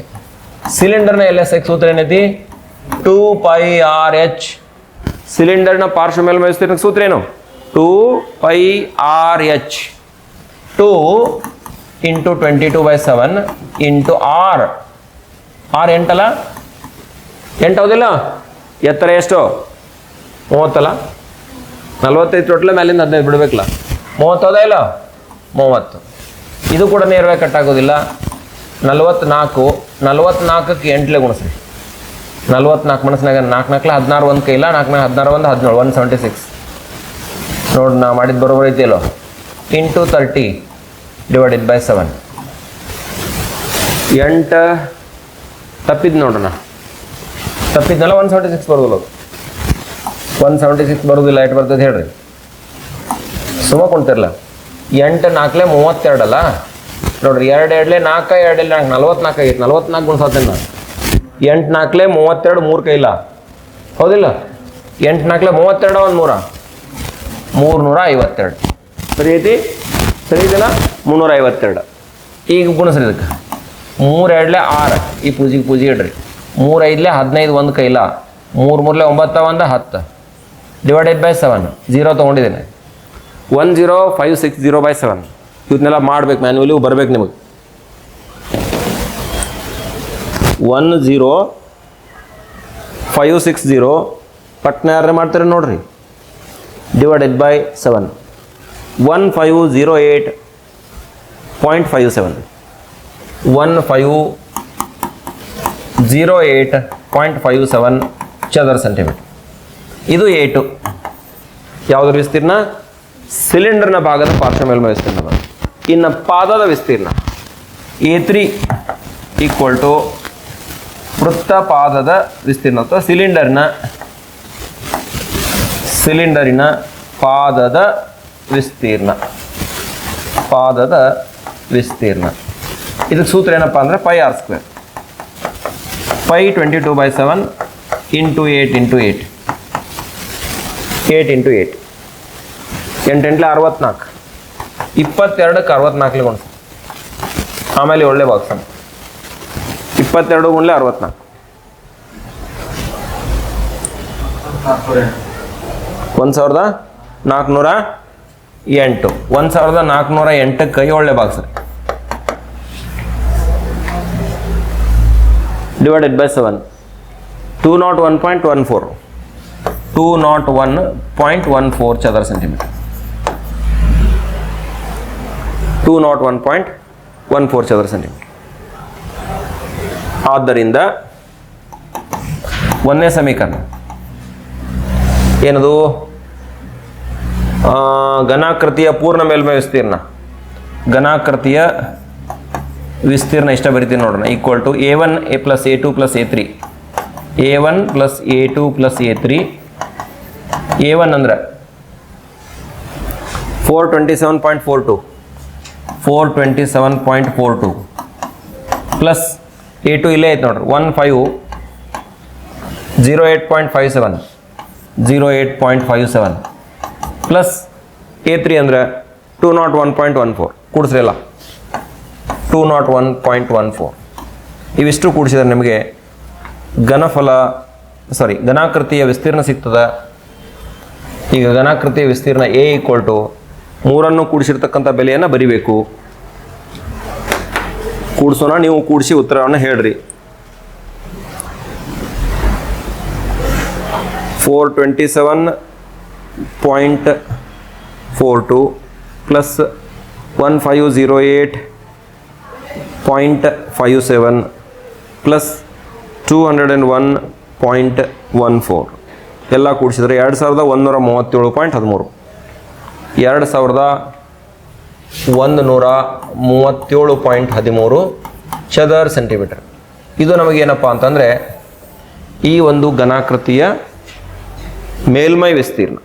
ಸಿಲಿಂಡರ್ನ LSA ಸೂತ್ರ ಏನೈತಿ? 2πRh. ಸಿಲಿಂಡರ್ನ ಪಾರ್ಶ್ವ ಮೇಲ್ಮೈ ವಿಸ್ತೀರ್ಣಕ್ಕೆ ಸೂತ್ರ ಏನು? 2πRh. 2 × 22/7 × R. R 8 ಅಲ್ಲ? 8 ಹೌದಿಲ್ಲ? ಎತ್ತರ ಎಷ್ಟು? 30 ಅಲ್ಲ? 45 ಟೋಟಲ್, ಮೇಲಿಂದ 15 ಬಿಡ್ಬೇಕಲ್ಲ? 30 ಹೌದಾ ಇಲ್ಲ? 30. ಇದು ಕೂಡ ನೇರವಾಗಿ ಕಟ್ಟಾಗೋದಿಲ್ಲ. 44ಕ್ಕೆ 8 ಗುಣಿಸ್ರಿ. 44 ಮನಸ್ಸಿನಾಗ 4 4 16, ಒಂದು ಕೈಲ 4 16 1 17, 176 ನೋಡಿ. ನಾ ಮಾಡಿದ್ದು ಬರೋಬರ ಐತಿಯಲ್ಲೋ? × 30 / 7. 8 ತಪ್ಪಿದ್ದು ನೋಡ್ರಿ, ತಪ್ಪಿದ್ನಲ್ಲ. 176 ಬರೋದಿಲ್ಲ. ಅದು 176 ಬರೋದಿಲ್ಲ. ಎಷ್ಟು ಬರ್ತದೆ ಹೇಳ್ರಿ? ಸುಮ್ಮ ಕುಂತಿರಲ್ಲ. 8 4 32 ಅಲ್ಲ ನೋಡ್ರಿ. 2 2 4 2 4 44 ಆಗೈತೆ. 44 ಗುಣಿಸತ್ತೇನೆ ನಾನು. 8 4 32, 3 ಕೈಲ ಹೌದಿಲ್ಲ? 8 4 32, 1 352 ಸರಿ ಐತಿ? ಸರಿ ಇದೆಲ್ಲ 352. ಈಗ ಗುಣಿಸ್ರಿ ಇದಕ್ಕೆ. 3 2 6, ಈ ಪೂಜೆಗೆ ಇಡ್ರಿ. 3 5 15, 1 ಕೈಲ 3 3 9 1 10 / 7. 0 ತೊಗೊಂಡಿದ್ದೇನೆ. 10560/7. ಇವನ್ನೆಲ್ಲ ಮಾಡ್ಬೇಕು, ಮ್ಯಾನ್ಯುವಲಿ ಬರ್ಬೇಕು ನಿಮಗೆ. 10560 ಪಟ್ನ ಯಾರೇ ಮಾಡ್ತಾರೆ ನೋಡ್ರಿ, / 7. 1508.57. 1508.57 ಚದರ ಸೆಂಟಿಮೀಟರ್. ಇದು A2. ಯಾವುದರ ವಿಸ್ತೀರ್ಣ? ಸಿಲಿಂಡರ್ನ ಭಾಗದ ಪಾರ್ಶ್ವ ಮೇಲ್ಮೈ ವಿಸ್ತೀರ್ಣ. ಇನ್ನು ಪಾದದ ವಿಸ್ತೀರ್ಣ A3 = ವೃತ್ತ ಪಾದದ ವಿಸ್ತೀರ್ಣ ಅಥವಾ ಸಿಲಿಂಡರ್ನ ಸಿಲಿಂಡರಿನ ಪಾದದ ವಿಸ್ತೀರ್ಣ. ಪಾದದ ವಿಸ್ತೀರ್ಣ ಇದಕ್ಕೆ ಸೂತ್ರ ಏನಪ್ಪ ಅಂದರೆ pi r square. Pi 22/7 into 8 into 8 8 into 8 8 8 64 22ಕ್ಕೆ 64 ಗುಣಿಸಿ ಆಮೇಲೆ ಒಳ್ಳೆ ಬಾಕ್ಸ್ 22 ಗುಣಲೆ 64 1408 1408ಕ್ಕೆ ಒಳ್ಳೆ ಬಾಕ್ಸ್ ಡಿವೈಡೆಡ್ ಬೈ 7 201.14 201.14 ಚದರ ಸೆಂಟಿಮೀಟರ್ 201.14 ಚದರ ಸೆಂಟಿಮೀಟರ್. ಆದ್ದರಿಂದ ಒಂದನೇ ಸಮೀಕರಣ ಏನದು? ಘನಾಕೃತಿಯ ಪೂರ್ಣ ಮೇಲ್ಮೈ ವಿಸ್ತೀರ್ಣ. ಘನಾಕೃತಿಯ ವಿಸ್ತೀರ್ಣ ಇಷ್ಟ ಬರಿತೀನಿ ನೋಡೋಣ. Equal to A1 + A2 + A3 A1 + A2 + A3 A1 ಅಂದ್ರೆ 427.42 427.42 ಪ್ಲಸ್ A2 ಇಲ್ಲೇ ಐತೆ ನೋಡ್ರಿ 1508.57 08.57 ಪ್ಲಸ್ A3 ಅಂದ್ರೆ 201.14 ಕೂಡಿಸ್ರಿ ಎಲ್ಲ 201.14 ಇವಿಷ್ಟು ಕೂಡಿಸಿದ್ರೆ ನಿಮಗೆ ಘನಾಕೃತಿಯ ವಿಸ್ತೀರ್ಣ ಸಿಗ್ತದ. ಈಗ ಘನಾಕೃತಿಯ ವಿಸ್ತೀರ್ಣ A = 3 ಕೂಡಿಸಿರ್ತಕ್ಕಂಥ ಬೆಲೆಯನ್ನು ಬರಿಬೇಕು. ಕೂಡಿಸೋಣ, ನೀವು ಕೂಡಿಸಿ ಉತ್ತರವನ್ನು ಹೇಳ್ರಿ. 427.42 ಪ್ಲಸ್ 1508.57 ಪ್ಲಸ್ 201.14 ಎಲ್ಲ ಕೂಡಿಸಿದ್ರೆ 2137.13 2137.13 ಚದರ ಸೆಂಟಿಮೀಟರ್. ಇದು ನಮಗೇನಪ್ಪ ಅಂತಂದರೆ ಈ ಒಂದು ಘನಾಕೃತಿಯ ಮೇಲ್ಮೈ ವಿಸ್ತೀರ್ಣ.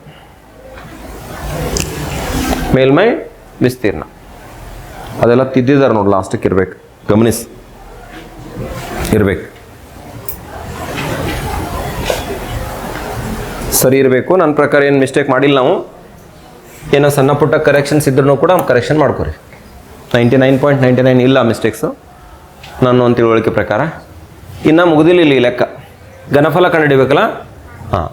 ಮೇಲ್ಮೈ ವಿಸ್ತೀರ್ಣ ಅದೆಲ್ಲ ತಿದ್ದಿದ್ದಾರೆ ನೋಡಿ, ಲಾಸ್ಟಕ್ಕೆ ಇರ್ಬೇಕು, ಗಮನಿಸಿ ಇರಬೇಕು, ಸರಿ ಇರಬೇಕು. ನನ್ನ ಪ್ರಕಾರ ಏನು ಮಿಸ್ಟೇಕ್ ಮಾಡಿಲ್ಲ ನಾವು. ಏನೋ ಸಣ್ಣ ಪುಟ್ಟ ಕರೆಕ್ಷನ್ಸ್ ಇದ್ರೂ ಕೂಡ ಕರೆಕ್ಷನ್ ಮಾಡ್ಕೊರಿ. 99.99 ಇಲ್ಲ ಮಿಸ್ಟೇಕ್ಸು ನಾನು ಒಂದು ತಿಳುವಳಿಕೆ ಪ್ರಕಾರ. ಇನ್ನು ಮುಗಿದಿಲ್ಲ ಇಲ್ಲಿ ಲೆಕ್ಕ. ಘನಫಲ ಕಂಡುಹಿಡಿಬೇಕಲ್ಲ. ಹಾಂ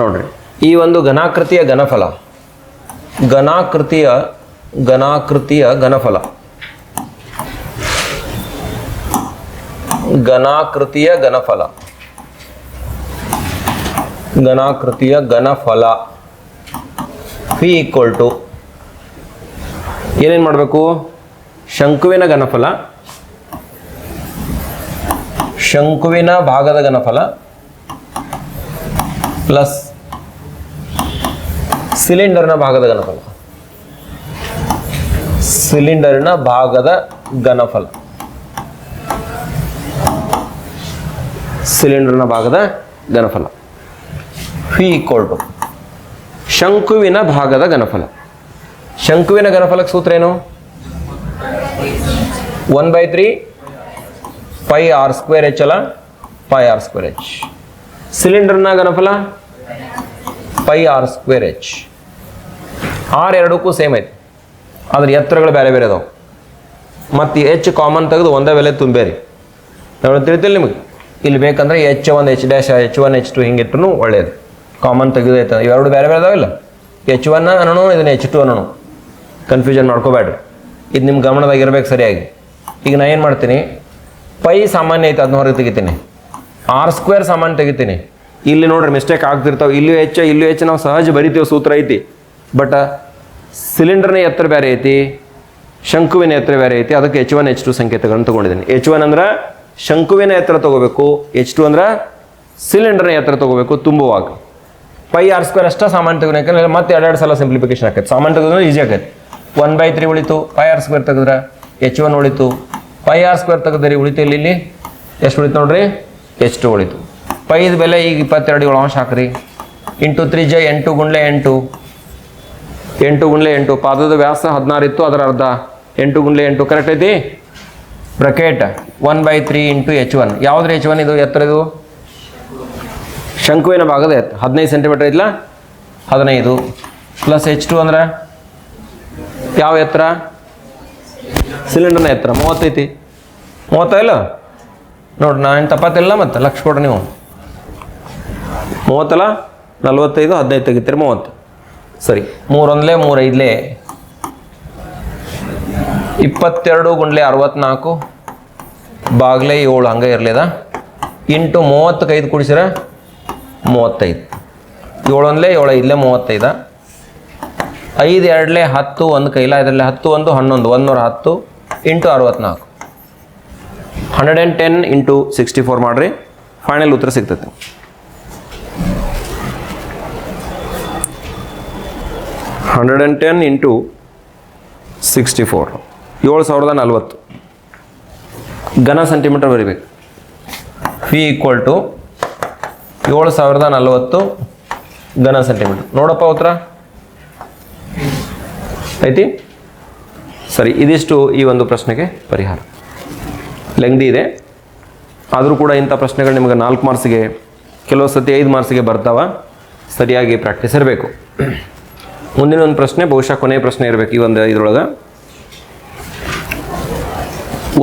ನೋಡ್ರಿ, ಈ ಒಂದು ಘನಾಕೃತಿಯ ಘನಫಲ ಘನಾಕೃತಿಯ ಘನಫಲ P = ಏನೇನು ಮಾಡಬೇಕು? ಶಂಕುವಿನ ಭಾಗದ ಘನಫಲ ಪ್ಲಸ್ ಸಿಲಿಂಡರ್ನ ಭಾಗದ ಘನಫಲ. P = ಶಂಕುವಿನ ಭಾಗದ ಘನಫಲ. ಶಂಕುವಿನ ಘನಫಲಕ್ಕೆ ಸೂತ್ರ ಏನು? 1/3 πr² h ಅಲ್ಲ, πr² h. ಸಿಲಿಂಡರ್ನ ಘನಫಲ πr² h. R ಎರಡಕ್ಕೂ ಸೇಮ್ ಐತೆ, ಆದ್ರೆ ಎತ್ತರಗಳು ಬೇರೆ ಬೇರೆ ಅದಾವೆ. ಮತ್ತು H ಕಾಮನ್ ತೆಗೆದು ಒಂದೇ ಬೆಲೆ ತುಂಬೇರಿ. ನಾವು ತಿಳಿತಿಲ್ಲ ನಿಮಗೆ. ಇಲ್ಲಿ ಬೇಕಂದ್ರೆ H1 H' H1 H2 ಹಿಂಗಿಟ್ರು ಒಳ್ಳೆಯದು. ಕಾಮನ್ ತೆಗೆದೈತೆ. ಇವೆರಡು ಬೇರೆ ಬೇರೆ ಅದಾವಿಲ್ಲ. H1 ಅನ್ನೋಣ, ಇದನ್ನ H2 ಅನ್ನೋಣ. ಕನ್ಫ್ಯೂಷನ್ ಮಾಡ್ಕೋಬೇಡ್ರಿ. ಇದು ನಿಮ್ಮ ಗಮನದಾಗಿರ್ಬೇಕು ಸರಿಯಾಗಿ. ಈಗ ನಾ ಏನು ಮಾಡ್ತೀನಿ, ಪೈ ಸಾಮಾನ್ಯ ಐತೆ, ಅದನ್ನ ಹೊರಗೆ ತೆಗಿತೀನಿ. R² ಸಾಮಾನ್ಯ ತೆಗಿತೀನಿ. ಇಲ್ಲಿ ನೋಡ್ರಿ ಮಿಸ್ಟೇಕ್ ಆಗ್ತಿರ್ತಾವೆ. ಇಲ್ಲೂ H ನಾವು ಸಹಜ ಬರಿತೀವಿ, ಸೂತ್ರ ಐತಿ. ಬಟ್ ಸಿಲಿಂಡರ್ನ ಎತ್ತರ ಬೇರೆ ಐತಿ, ಶಂಕುವಿನ ಎತ್ತರ ಬೇರೆ ಐತಿ. ಅದಕ್ಕೆ H1 H2 ಸಂಕೇತಗಳನ್ನು ತೊಗೊಂಡಿದ್ದೀನಿ. H1 ಅಂದ್ರೆ ಶಂಕುವಿನ ಎತ್ತರ ತೊಗೋಬೇಕು, H2 ಅಂದ್ರೆ ಸಿಲಿಂಡರ್ನ ಎತ್ತರ ತೊಗೋಬೇಕು ತುಂಬುವಾಗ. πr² ಅಷ್ಟೇ ಸಾಮಾನ್ಯ ತೆಗೆದ್ರೆ ಮತ್ತೆ ಎರಡು ಸಲ ಸಿಂಪ್ಲಿಫಿಕೇಶನ್ ಆಕೈತೆ. ಸಾಮಾನ್ಯ ತೆಗೆದ್ರೆ ಈಸಿ ಆಕೈತೆ. 1/3 ಉಳಿತು, πr² ತೆಗೆದ್ರೆ H1 ಉಳಿತು, πr² ತೆಗೆದ್ರಿ ಉಳಿತು. ಇಲ್ಲಿ ಎಷ್ಟು ಉಳಿತು ನೋಡ್ರಿ, H2 ಉಳಿತು. ಪೈದ ಬೆಲೆ ಈಗ 22 ಅಂಶ ಹಾಕ್ರಿ. ಇಂಟು ತ್ರಿಜ್ಯ 8 ಗುಂಡ್ಲೆ 8 8 ಗುಂಡ್ಲೆ 8 ಪಾದದ ವ್ಯಾಸ 16 ಇತ್ತು, ಅದರ ಅರ್ಧ 8 ಗುಂಡ್ಲೆ 8 ಕರೆಕ್ಟ್ ಐತಿ. Bracket 1/3 into H1. ಯಾವುದ್ರ H1 ಇದು ಎತ್ತರ? ಇದು ಶಂಕುವಿನ ಭಾಗದ ಎತ್ತರ 15 ಸೆಂಟಿಮೀಟರ್ ಇಲ್ಲ, 15 ಪ್ಲಸ್ H2 ಅಂದ್ರೆ ಯಾವ ಎತ್ತರ? ಸಿಲಿಂಡರ್ನ ಎತ್ತರ 30 ಐತಿ. 30 ಇಲ್ಲ ನೋಡ್ರಿ, ನಾನು ತಪ್ಪಾತಿಲ್ಲ, ಮತ್ತೆ ಲಕ್ಷ ಕೊಡ್ರಿ ನೀವು. 30 ಅಲ್ಲ, 45 15 ತೆಗಿತೀರಿ 30. ಸರಿ, 3 1 3 5 22 ಗುಂಡ್ಲೆ 64 ಬಾಗ್ಲೆ 7 ಹಂಗೆ ಇರಲಿದ ಇಂಟು 35 ಕೂಡಿಸಿರ 35. 7 1 7 5 35. 5 2 10 ಒಂದು ಕೈಲ, ಇದರಲ್ಲಿ 10 1 11 110 ಇಂಟು 64. 110 ಇಂಟು 64 ಮಾಡಿರಿ, ಫೈನಲ್ ಉತ್ತರ ಸಿಗ್ತೈತೆ. $110 ಇಂಟು 64 7040 ಘನ ಸೆಂಟಿಮೀಟರ್ ಬರಿಬೇಕು. ಪಿ ಈಕ್ವಲ್ ಟು 7040 ಘನ ಸೆಂಟಿಮೀಟರ್. ನೋಡಪ್ಪ ಉತ್ತರ ಐತಿ. ಸರಿ, ಇದಿಷ್ಟು ಈ ಒಂದು ಪ್ರಶ್ನೆಗೆ ಪರಿಹಾರ. ಲೆಂಗ್ದಿ ಇದೆ, ಆದರೂ ಕೂಡ ಇಂಥ ಪ್ರಶ್ನೆಗಳು ನಿಮಗೆ 4 ಮಾರ್ಕ್ಸಿಗೆ, ಕೆಲವು ಸತಿ 5 ಮಾರ್ಕ್ಸಿಗೆ ಬರ್ತಾವ. ಸರಿಯಾಗಿ ಪ್ರಾಕ್ಟೀಸ್ ಇರಬೇಕು. ಮುಂದಿನ ಒಂದು ಪ್ರಶ್ನೆ ಬಹುಶಃ ಕೊನೆಯ ಪ್ರಶ್ನೆ ಇರಬೇಕು ಈ ಒಂದು ಇದರೊಳಗೆ.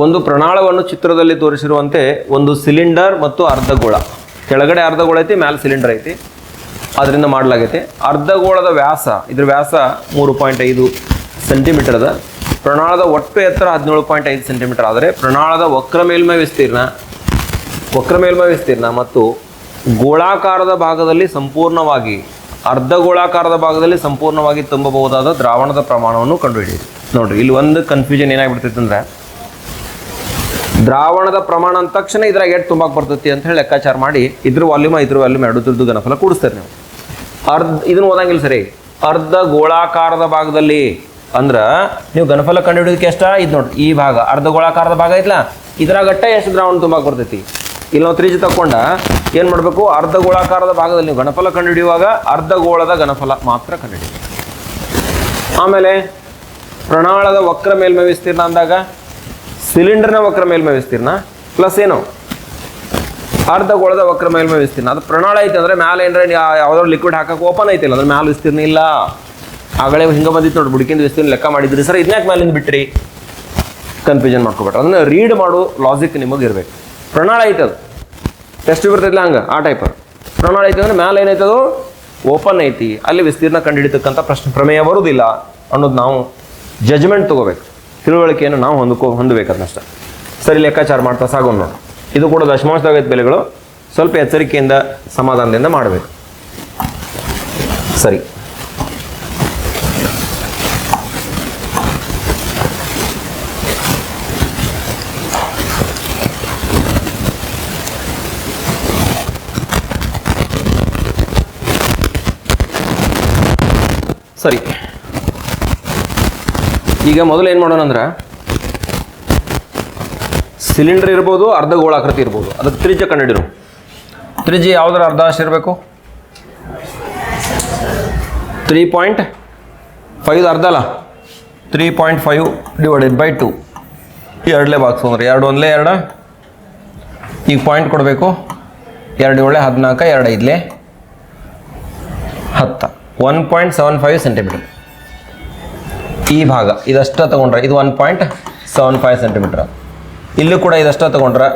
ಒಂದು ಪ್ರಣಾಳವನ್ನು ಚಿತ್ರದಲ್ಲಿ ತೋರಿಸಿರುವಂತೆ ಒಂದು ಸಿಲಿಂಡರ್ ಮತ್ತು ಅರ್ಧಗೋಳ, ಕೆಳಗಡೆ ಅರ್ಧಗೋಳ ಐತಿ, ಮ್ಯಾಲೆ ಸಿಲಿಂಡರ್ ಐತಿ, ಅದರಿಂದ ಮಾಡಲಾಗೈತೆ. ಅರ್ಧಗೋಳದ ವ್ಯಾಸ, ಇದ್ರ ವ್ಯಾಸ 3.5 ಸೆಂಟಿಮೀಟರ್ ಅದ. ಪ್ರಣಾಳದ ಒಟ್ಟು ಎತ್ತರ 17.5 ಸೆಂಟಿಮೀಟರ್. ಆದರೆ ಪ್ರಣಾಳದ ವಕ್ರ ಮೇಲ್ಮೈ ವಿಸ್ತೀರ್ಣ ಮತ್ತು ಗೋಳಾಕಾರದ ಭಾಗದಲ್ಲಿ ಸಂಪೂರ್ಣವಾಗಿ, ಅರ್ಧಗೋಳಾಕಾರದ ಭಾಗದಲ್ಲಿ ಸಂಪೂರ್ಣವಾಗಿ ತುಂಬಬಹುದಾದ ದ್ರಾವಣದ ಪ್ರಮಾಣವನ್ನು ಕಂಡುಹಿಡಿಯಿರಿ. ನೋಡ್ರಿ, ಇಲ್ಲಿ ಒಂದು ಕನ್ಫ್ಯೂಷನ್ ಏನಾಗ್ಬಿಡ್ತೈತೆ ಅಂದ್ರೆ, ದ್ರಾವಣದ ಪ್ರಮಾಣ ಅಂದ ತಕ್ಷಣ ಇದ್ರಾಗ ಎಷ್ಟು ತುಂಬಕ್ಕೆ ಬರ್ತೈತಿ ಅಂತ ಹೇಳಿ ಲೆಕ್ಕಾಚಾರ ಮಾಡಿ ಇದ್ರ ವಾಲ್ಯೂಮ್ ಎರಡರದ್ದು ಘನಫಲ ಕೂಡಿಸ್ತಾರೆ ನೀವು. ಇದನ್ನು ಓದಂಗಿಲ್ಲ ಸರಿ. ಅರ್ಧ ಗೋಳಾಕಾರದ ಭಾಗದಲ್ಲಿ ಅಂದ್ರೆ ನೀವು ಘನಫಲ ಕಂಡುಹಿಡಿಯೋದಕ್ಕೆ ಎಷ್ಟ ಇದು ನೋಡ್ರಿ, ಈ ಭಾಗ ಅರ್ಧ ಗೋಳಾಕಾರದ ಭಾಗ ಐತ್ಲಾ, ಇದ್ರಾಗಟ್ಟ ಎಷ್ಟು ದ್ರಾವಣ ತುಂಬಕ್ಕೆ ಬರ್ತೈತಿ. ಇಲ್ಲಿ ನಾವು ತ್ರಿಜ್ಯ ತಗೊಂಡ ಏನು ಮಾಡಬೇಕು, ಅರ್ಧ ಗೋಳಾಕಾರದ ಭಾಗದಲ್ಲಿ ನೀವು ಘನಫಲ ಕಂಡುಹಿಡಿಯುವಾಗ ಅರ್ಧಗೋಳದ ಘನಫಲ ಮಾತ್ರ ಕಂಡುಹಿಡಿಯಬೇಕು. ಆಮೇಲೆ ಪ್ರಣಾಳದ ವಕ್ರ ಮೇಲ್ಮೈ ವಿಸ್ತೀರ್ಣ ಅಂದಾಗ ಸಿಲಿಂಡರ್ನ ವಕ್ರ ಮೇಲ್ಮೈ ವಿಸ್ತೀರ್ಣ ಪ್ಲಸ್ ಏನು ಅರ್ಧಗೋಳದ ವಕ್ರ ಮೇಲ್ಮೈ ವಿಸ್ತೀರ್ಣ. ಅದು ಪ್ರಣಾಳ ಐತೆ ಅಂದರೆ ಮ್ಯಾಲೆ ಏನಾರ ಯಾವ್ದಾದ್ರು ಲಿಕ್ವಿಡ್ ಹಾಕಕ್ಕೆ ಓಪನ್ ಐತಿಲ್ಲ, ಅದ್ರ ಮ್ಯಾಲೆ ವಿಸ್ತೀರ್ಣ ಇಲ್ಲ. ಆಗಲೇ ಹಿಂಗೆ ಬಂದಿತ್ತು ನೋಡಿ, ಬುಡಕಿಂದ ವಿಸ್ತೀರ್ಣ ಲೆಕ್ಕ ಮಾಡಿದ್ರಿ ಸರ್, ಇದನ್ಯಾಕೆ ಮ್ಯಾಲಿಂದ ಬಿಟ್ರಿ ಕನ್ಫ್ಯೂಷನ್ ಮಾಡ್ಕೊಬೇಡ್ರಿ. ಅದನ್ನು ರೀಡ್ ಮಾಡು ಲಾಜಿಕ್ ನಿಮಗೆ ಇರಬೇಕು. ಪ್ರಣಾಳ ಐತದು ಟೆಸ್ಟ್ ಬರ್ತೈತಿಲ್ಲ ಹಂಗೆ ಆ ಟೈಪ್. ಪ್ರಣಾಳ ಐತೆ ಅಂದರೆ ಮ್ಯಾಲೆ ಏನೈತದು ಓಪನ್ ಐತಿ, ಅಲ್ಲಿ ವಿಸ್ತೀರ್ಣ ಕಂಡುಹಿಡಿತಕ್ಕಂಥ ಪ್ರಮೇಯ ಬರುವುದಿಲ್ಲ ಅನ್ನೋದು ನಾವು ಜಜ್ಮೆಂಟ್ ತೊಗೋಬೇಕು. ತಿಳುವಳಿಕೆಯನ್ನು ನಾವು ಹೊಂದಬೇಕು ಅದನ್ನಷ್ಟ. ಸರಿ, ಲೆಕ್ಕಾಚಾರ ಮಾಡ್ತಾ ಸಾಗೋಣ ನೋಡಿ. ಇದು ಕೂಡ ದಶಮಾಂಶದಾಗ ಬೆಲೆಗಳು, ಸ್ವಲ್ಪ ಎಚ್ಚರಿಕೆಯಿಂದ ಸಮಾಧಾನದಿಂದ ಮಾಡಬೇಕು. ಸರಿ, ಸರಿ, ಈಗ ಮೊದಲು ಏನು ಮಾಡೋಣ ಅಂದ್ರೆ, ಸಿಲಿಂಡರ್ ಇರ್ಬೋದು, ಅರ್ಧ ಗೋಳಾಕೃತಿ ಇರ್ಬೋದು, ಅದಕ್ಕೆ ತ್ರಿಜ್ಯ ಕಂಡುಹಿಡಿರು. ತ್ರಿಜ್ಯ ಯಾವುದರ ಅರ್ಧ ಅಷ್ಟು ಇರಬೇಕು? 3.5 ಅರ್ಧ ಅಲ್ಲ, 3.5 / 2 ಎರಡಲೇ ಬಾಕ್ಸ್ ಅಂದ್ರೆ 2 1 2. ಈಗ ಪಾಯಿಂಟ್ ಕೊಡಬೇಕು. 2 7 14, 2 5 10, 1.75 ಸೆಂಟಿಮೀಟರ್. ಈ ಭಾಗ ಇದಷ್ಟ ತಗೊಂಡ್ರೆ ಇದು 1.75 ಸೆಂಟಿಮೀಟರ್. ಇಲ್ಲೂ ಕೂಡ ಇದಷ್ಟ ತಗೊಂಡ್ರೆ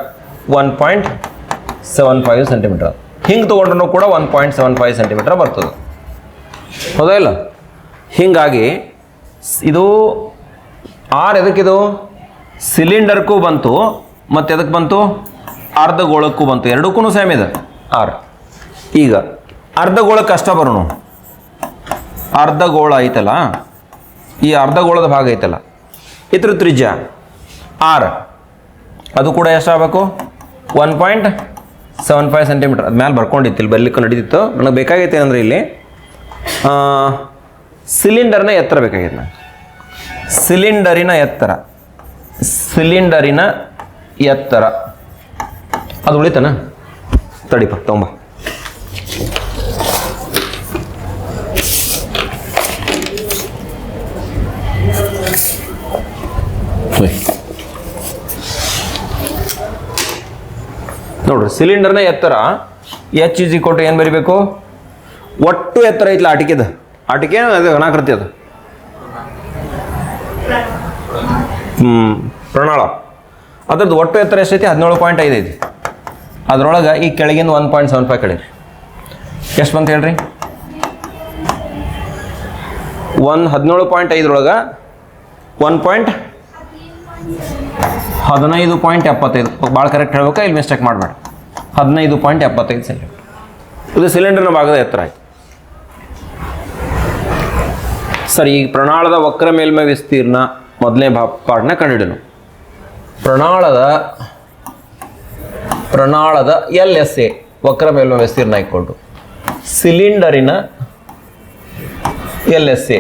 1.75 ಸೆಂಟಿಮೀಟರ್. ಹಿಂಗೆ ತೊಗೊಂಡ್ರೂ ಕೂಡ 1.75 ಸೆಂಟಿಮೀಟರ್ ಬರ್ತದೆ, ಹೌದಾ ಇಲ್ಲ? ಹೀಗಾಗಿ ಇದು ಆರ್ ಎದಕ್ಕಿದು ಸಿಲಿಂಡರ್ಗೂ ಬಂತು ಮತ್ತು ಎದಕ್ಕೆ ಬಂತು ಅರ್ಧಗೋಳಕ್ಕೂ ಬಂತು, ಎರಡಕ್ಕೂ ಸೇಮ್ ಇದೆ ಆರ್. ಈಗ ಅರ್ಧಗೋಳಕ್ಕೆ ಅಷ್ಟ ಬರೋಣ. ಅರ್ಧಗೋಳ ಐತಲ್ಲ, ಈ ಅರ್ಧಗೋಳದ ಭಾಗ ಐತಲ್ಲ, ಇದ್ರ ತ್ರಿಜ್ಯ ಆರ್, ಅದು ಕೂಡ ಎಷ್ಟಾಗಬೇಕು 1.75 ಸೆಂಟಿಮೀಟರ್. ಅದು ಮ್ಯಾಲೆ ಬರ್ಕೊಂಡಿತ್ತು, ಇಲ್ಲಿ ಬರ್ಲಿಕ್ಕೆ ನಡೀತಿತ್ತು. ನನಗೆ ಬೇಕಾಗೈತೆ ಅಂದರೆ ಇಲ್ಲಿ ಸಿಲಿಂಡರ್ನ ಎತ್ತರ ಬೇಕಾಗೈತೆ ನನಗೆ. ಸಿಲಿಂಡರಿನ ಎತ್ತರ ಅದು ಉಳಿತಾನ? ತಡಿಪ ತೊಂಬ ಸಿಲಿಂಡರ್ನ ಎತ್ತರ ಎಚ್ ಇಸ್ ಈಕ್ವಲ್ ಟು ಏನು ಬರಿಬೇಕು? ಒಟ್ಟು ಎತ್ತರ ಐತ್ಲ ಆಟಿಕೆದು, ಆಟಿಕೆ ಅದು ಅನಾಕೃತಿ ಅದು ಪ್ರಣಾಳ, ಅದ್ರದ್ದು ಒಟ್ಟು ಎತ್ತರ ಎಷ್ಟೈತಿ? 17.5 ಐತಿ. ಅದ್ರೊಳಗೆ ಈ ಕೆಳಗಿಂದ 1.75 ಕಳೀರಿ. ಎಷ್ಟು ಬಂತ ಹೇಳ್ರಿ? 17.5 15.75. ಭಾಳ ಕರೆಕ್ಟ್ ಹೇಳ್ಬೇಕಾ? ಇಲ್ಲಿ ಮಿಸ್ಟೇಕ್ ಮಾಡಬೇಡ. 15.75 ಸೆಂಟಿಮೀಟರ್. ಇದು ಸಿಲಿಂಡರ್ನ ಭಾಗದ ಎತ್ತರ ಆಯ್ತು. ಸರಿ, ಈಗ ಪ್ರಣಾಳದ ವಕ್ರ ಮೇಲ್ಮೈ ವಿಸ್ತೀರ್ಣ ಮೊದಲನೇ ಪಾರ್ಟ್ನ ಕಂಡುಹಿಡಿಯೋಣ. ಪ್ರಣಾಳದ LSA ವಕ್ರ ಮೇಲ್ಮೈ ವಿಸ್ತೀರ್ಣ ಇಕ್ಕೊಂಡು ಸಿಲಿಂಡರಿನ LSA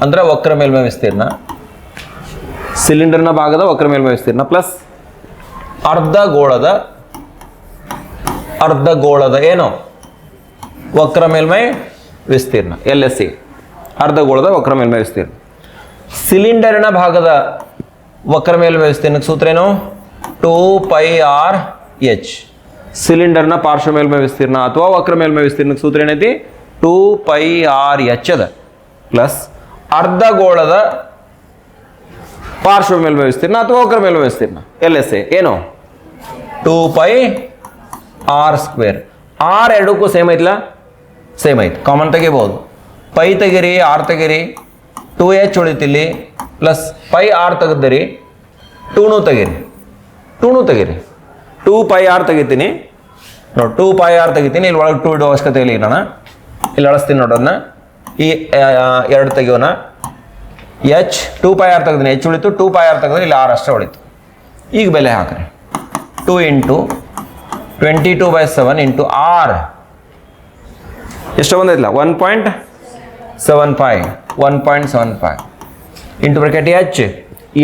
ಅಂದರೆ ವಕ್ರ ಮೇಲ್ಮೈ ವಿಸ್ತೀರ್ಣ, ಸಿಲಿಂಡರ್ನ ಭಾಗದ ವಕ್ರ ಮೇಲ್ಮೈ ವಿಸ್ತೀರ್ಣ ಪ್ಲಸ್ ಅರ್ಧಗೋಳದ ಏನು ವಕ್ರ ಮೇಲ್ಮೈ ವಿಸ್ತೀರ್ಣ LSA, ಅರ್ಧಗೋಳದ ವಕ್ರ ಮೇಲ್ಮೈ ವಿಸ್ತೀರ್ಣ. ಸಿಲಿಂಡರಿನ ಭಾಗದ ವಕ್ರ ಮೇಲ್ಮೈ ವಿಸ್ತೀರ್ಣಕ್ಕೆ ಸೂತ್ರ ಏನು? 2πRh. ಸಿಲಿಂಡರ್ನ ಪಾರ್ಶ್ವ ಮೇಲ್ಮೈ ವಿಸ್ತೀರ್ಣ ಅಥವಾ ವಕ್ರ ಮೇಲ್ಮೈ ವಿಸ್ತೀರ್ಣಕ್ಕೆ ಸೂತ್ರ ಏನೈತಿ? 2πRh ಅದ ಪ್ಲಸ್ ಅರ್ಧಗೋಳದ ಪಾರ್ಶ್ವ ಮೇಲ್ಮೈ ವಿಸ್ತೀರ್ಣ ಅಥವಾ ವಕ್ರ ಮೇಲ್ಮೈ ವಿಸ್ತೀರ್ಣ LSA ಏನು? 2πr². ಆರ್ ಎರಡಕ್ಕೂ ಸೇಮ್ ಐತ್ಲ? ಸೇಮ್ ಐತಿ. ಕಾಮನ್ ತೆಗಿಬೋದು. ಪೈ ತೆಗಿರಿ, ಆರ್ ತೆಗಿರಿ, 2h ಉಳಿತಿಲ್ಲಿ ಪ್ಲಸ್ ಪೈ ಆರ್ ತೆಗೆದಿರಿ, 2 ತೆಗೀರಿ, 2πr ತೆಗಿತೀನಿ ನೋಡಿ, 2πr ತೆಗಿತೀನಿ. ಇಲ್ಲಿ ಒಳಗೆ 2 ಇಡೋ ಅವಶ್ಯಕತೆ ಇಲ್ಲ. ನಾನು ಇಲ್ಲಿ ಅಳಿಸ್ತೀನಿ ನೋಡೋದನ್ನ. ಈ 2 ತೆಗಿಯೋಣ. h 2πr ತೆಗೆದಿನಿ, h ಉಳಿತು, 2πr ತೆಗೆದ್ರೆ ಇಲ್ಲಿ r ಅಷ್ಟೇ ಉಳಿತು. ಈಗ ಬೆಲೆ ಹಾಕ್ರಿ. 2 × 22/7 × r ಎಷ್ಟು ಬಂದೈತಿಲ್ಲ? 1.75 ಇಂಟು ಬ್ರಾಕೆಟ್ h.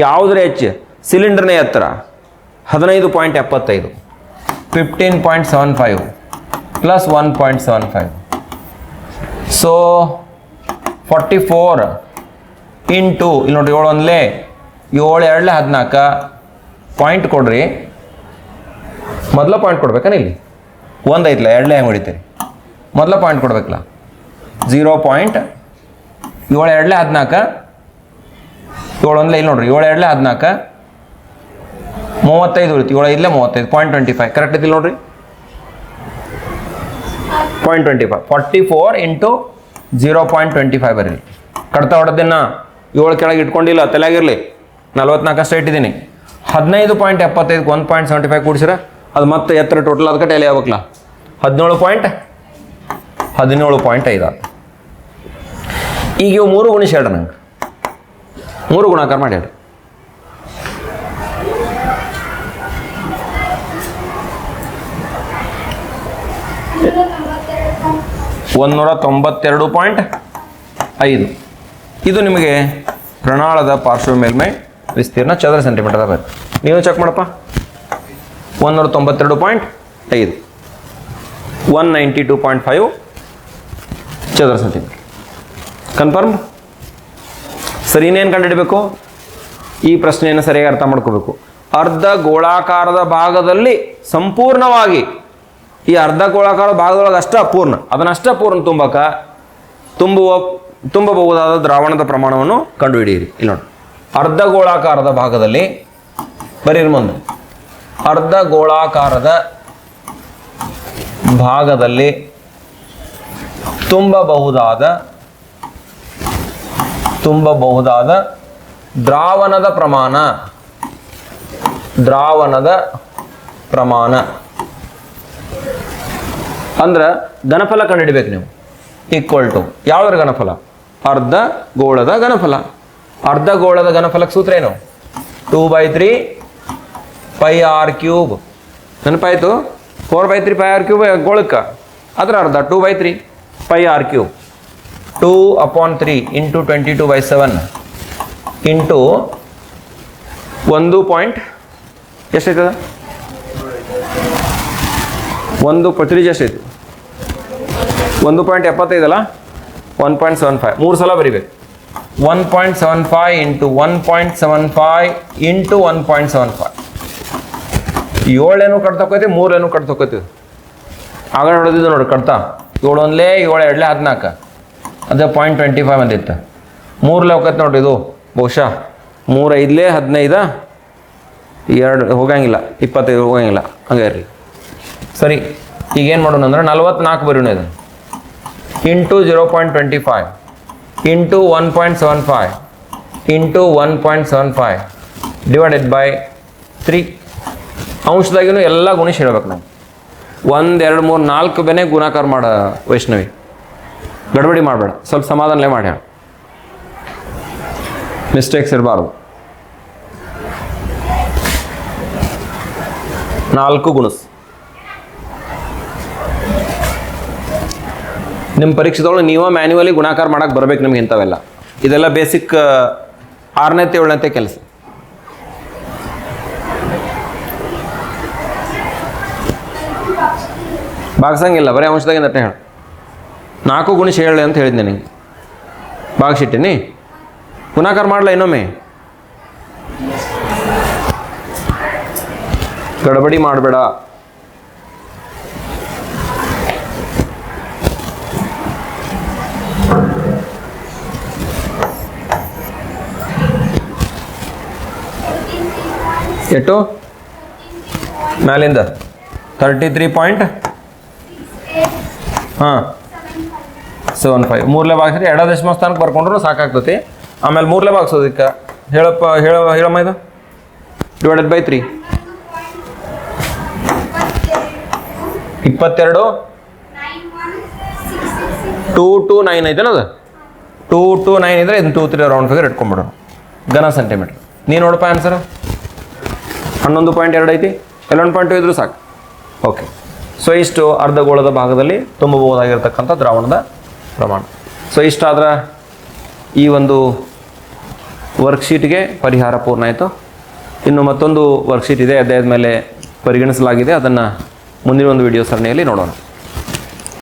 ಯಾವುದ್ರ h? ಸಿಲಿಂಡರ್ನ ಎತ್ತರ 15.75, 15.75 ಪ್ಲಸ್ 1.75. ಸೊ 44 ಇಂಟು ಇಲ್ಲಿ ನೋಡ್ರಿ, 7 1 7 2 14 ಪಾಯಿಂಟ್ ಕೊಡ್ರಿ. ಮೊದಲ ಪಾಯಿಂಟ್ ಕೊಡ್ಬೇಕಾನೆ? ಇಲ್ಲಿ 1 ಐತ್ಲ, 2 ಹೆಂಗೆ ಹೊಡಿತೀರಿ? ಮೊದಲ ಪಾಯಿಂಟ್ ಕೊಡ್ಬೇಕಲ್ಲ. 0.7 2 14, 7 1 ಇಲ್ಲಿ ನೋಡ್ರಿ, 7 2 14 35 ಉಳಿತು. 7 5 35, 0.25 ಕರೆಕ್ಟ್ ಐತಿಲ್ಲ ನೋಡ್ರಿ. 0.25 44 ಇಂಟು 0.25 ಬರೀ. ಕಡ್ತಾ ಹೊಡೆದನ್ನ 7 ಕೆಳಗೆ ಇಟ್ಕೊಂಡಿಲ್ಲ, ತಲೆಯಾಗಿರಲಿ. 44 ಅಷ್ಟೇ ಇಟ್ಟಿದ್ದೀನಿ. 15.75 1.75 ಕೂಡಿಸಿರ ಅದು ಮತ್ತೆ ಎತ್ತರ ಟೋಟಲ್ ಅದಕ್ಕೆ ಟೆಲೆ ಆಗ್ಬೇಕಲ್ಲ. 17.5. ಈಗ ಇವು 3 ಗುಣಿಸಿ ಹೇಳ್ರಿ ನಂಗೆ. 3 ಗುಣಾಕಾರ ಮಾಡಿ ಹೇಳ್ರಿ. 192.5. ಇದು ನಿಮಗೆ ಪ್ರಣಾಳದ ಪಾರ್ಶ್ವ ಮೇಲ್ಮೈ ವಿಸ್ತೀರ್ಣ ಚದರ ಸೆಂಟಿಮೀಟರ್ ಬರುತ್ತೆ. ನೀವು ಚೆಕ್ ಮಾಡಪ್ಪ. 192.5 192.5 ಚದರ ಸೆಂಟಿಮೀಟರ್. ಕನ್ಫರ್ಮ್? ಸರಿ, ಇನ್ನೇನು ಕಂಡುಹಿಡಬೇಕು? ಈ ಪ್ರಶ್ನೆಯನ್ನು ಸರಿಯಾಗಿ ಅರ್ಥ ಮಾಡ್ಕೋಬೇಕು. ಅರ್ಧ ಗೋಳಾಕಾರದ ಭಾಗದಲ್ಲಿ ಸಂಪೂರ್ಣವಾಗಿ ಈ ಅರ್ಧ ಗೋಳಾಕಾರ ಭಾಗದೊಳಗೆ ಅಷ್ಟ ಪೂರ್ಣ, ಅದನ್ನಷ್ಟ ಪೂರ್ಣ ತುಂಬಬಹುದಾದ ದ್ರಾವಣದ ಪ್ರಮಾಣವನ್ನು ಕಂಡುಹಿಡಿಯಿರಿ. ಇಲ್ಲಿ ನೋಡಿ, ಅರ್ಧ ಗೋಳಾಕಾರದ ಭಾಗದಲ್ಲಿ ಬರೀರಿ ಮುಂದೆ. ಅರ್ಧ ಗೋಳಾಕಾರದ ಭಾಗದಲ್ಲಿ ತುಂಬಬಹುದಾದ ದ್ರಾವಣದ ಪ್ರಮಾಣ ಅಂದ್ರೆ ಘನಫಲ ಕಂಡುಹಿಡಬೇಕು ನೀವು. ಈಕ್ವಲ್ ಟು ಯಾವುದರ ಘನಫಲ? ಅರ್ಧ ಗೋಳದ ಘನಫಲ. ಅರ್ಧ ಗೋಳದ ಘನಫಲಕ್ಕೆ ಸೂತ್ರ ಏನು? 2/3 πr³ ನೆನಪಾಯಿತು? 4/3 πr³ ಗೋಳಕ್ಕೆ ಅದರ ಅರ್ಧ 2/3 πr³. 2/3 ಇಂಟು 22/7 ಇಂಟು 1 ಪಾಯಿಂಟ್ ಎಷ್ಟೈತದ? 1 ಪತ್ರಿಜ್ ಎಷ್ಟೈತಿ? 1.75 ಅಲ್ಲ? 1.75 3 ಸಲ ಬರಿಬೇಕು. 1.75 ಇಂಟು 1.75 ಇಂಟು 1.75 7 ಕಟ್ತೋಕೈತಿ, 3 ಕಟ್ತೋಕೈತಿ. ಆಗ ನೋಡಿದ್ದು ನೋಡಿ ಕಟ್ತಾ 7 ಒಂದ್ಲೇ 7 2 14 ಅದೇ 0.25 ಅಂದಿತ್ತು. 3 ಹೋಗತ್ತೆ ನೋಡ್ರಿ ಇದು ಬಹುಶಃ 3 5 15 2 ಹೋಗಂಗಿಲ್ಲ, 25 ಹೋಗಂಗಿಲ್ಲ, ಹಂಗೆ ರೀ. ಸರಿ, ಈಗೇನು ಮಾಡೋಣ ಅಂದ್ರೆ 44 ಬರೋಣ ಇದು into 0.25 into 1.75 into 1.75 divided by 3. ಅಂಶದಾಗಿನೂ ಎಲ್ಲ ಗುಣಿಸಿ ಹೇಳ್ಬೇಕು ನಾವು. 1 2 3 4 ಬೆನೆ ಗುಣಾಕಾರ ಮಾಡ ವೈಷ್ಣವಿ, ಗಡ್ಬಡಿ ಮಾಡಬೇಡ, ಸ್ವಲ್ಪ ಸಮಾಧಾನಲೇ ಮಾಡಿ ಹೇಳ, ಮಿಸ್ಟೇಕ್ಸ್ ಇರಬಾರ್ದು. 4 ಗುಣಿಸ್. ನಿಮ್ಮ ಪರೀಕ್ಷೆದೊಳಗೆ ನೀವು ಮ್ಯಾನ್ಯುವಲಿ ಗುಣಾಕಾರ ಮಾಡಕ್ಕೆ ಬರ್ಬೇಕು ನಿಮ್ಗೆ ಇಂಥವೆಲ್ಲ. ಇದೆಲ್ಲ ಬೇಸಿಕ್ 6ನೇ 7ನೇ ಕೆಲಸ. ಭಾಗಿಸಂಗಿಲ್ಲ, ಬರೀ ಅಂಶದಾಗಿಂದ ಅಟ್ಟೆ ಹೇಳು. 4 ಗುಣಿಸಿ ಹೇಳಿ ಅಂತ ಹೇಳಿದ್ದೆ ನಿನಗೆ, ಭಾಗಿಸಿಟ್ಟಿನಿ. ಗುಣಾಕಾರ ಮಾಡಲ ಇನ್ನೊಮ್ಮೆ, ಗಡಬಡಿ ಮಾಡಬೇಡ. ಎಷ್ಟು ಮ್ಯಾಲಿಂದ 33.75 ಮೂರನೇ ಭಾಗಿಸ್ರಿ. 2 ದಶಮ ಸ್ಥಾನಕ್ಕೆ ಬರ್ಕೊಂಡ್ರು ಸಾಕಾಗ್ತತಿ. ಆಮೇಲೆ 3 ಭಾಗಿಸೋದಕ್ಕೆ ಹೇಳಮ್ಮ ಇದು ಡಿವೈಡೆಡ್ ಬೈ 3. 22 2 to 9 ಐತೇನ ಅದು. 2 to 9 ಇದ್ರೆ ಇದನ್ನ 2 3 ರೌಂಡ್ ಫಿಗರ್ ಇಟ್ಕೊಂಡ್ಬಿಡೋಣ. ಘನ ಸೆಂಟಿಮೀಟರ್. ನೀನು ನೋಡಪ್ಪ ಆನ್ಸರ್ 11.2 ಐತಿ, 11.2 ಇದ್ರೂ ಸಾಕು. ಓಕೆ, ಸೊ ಇಷ್ಟು ಅರ್ಧಗೋಳದ ಭಾಗದಲ್ಲಿ ತುಂಬಬಹುದಾಗಿರ್ತಕ್ಕಂಥ ದ್ರಾವಣದ ಪ್ರಮಾಣ. ಸೊ ಇಷ್ಟಾದ್ರೆ ಈ ಒಂದು ವರ್ಕ್ಶೀಟ್ಗೆ ಪರಿಹಾರ ಪೂರ್ಣ ಆಯಿತು. ಇನ್ನು ಮತ್ತೊಂದು ವರ್ಕ್ಶೀಟ್ ಇದೆ, ಅದಾದ ಮೇಲೆ ಪರಿಗಣಿಸಲಾಗಿದೆ. ಅದನ್ನು ಮುಂದಿನ ಒಂದು ವಿಡಿಯೋ ಸರಣಿಯಲ್ಲಿ ನೋಡೋಣ.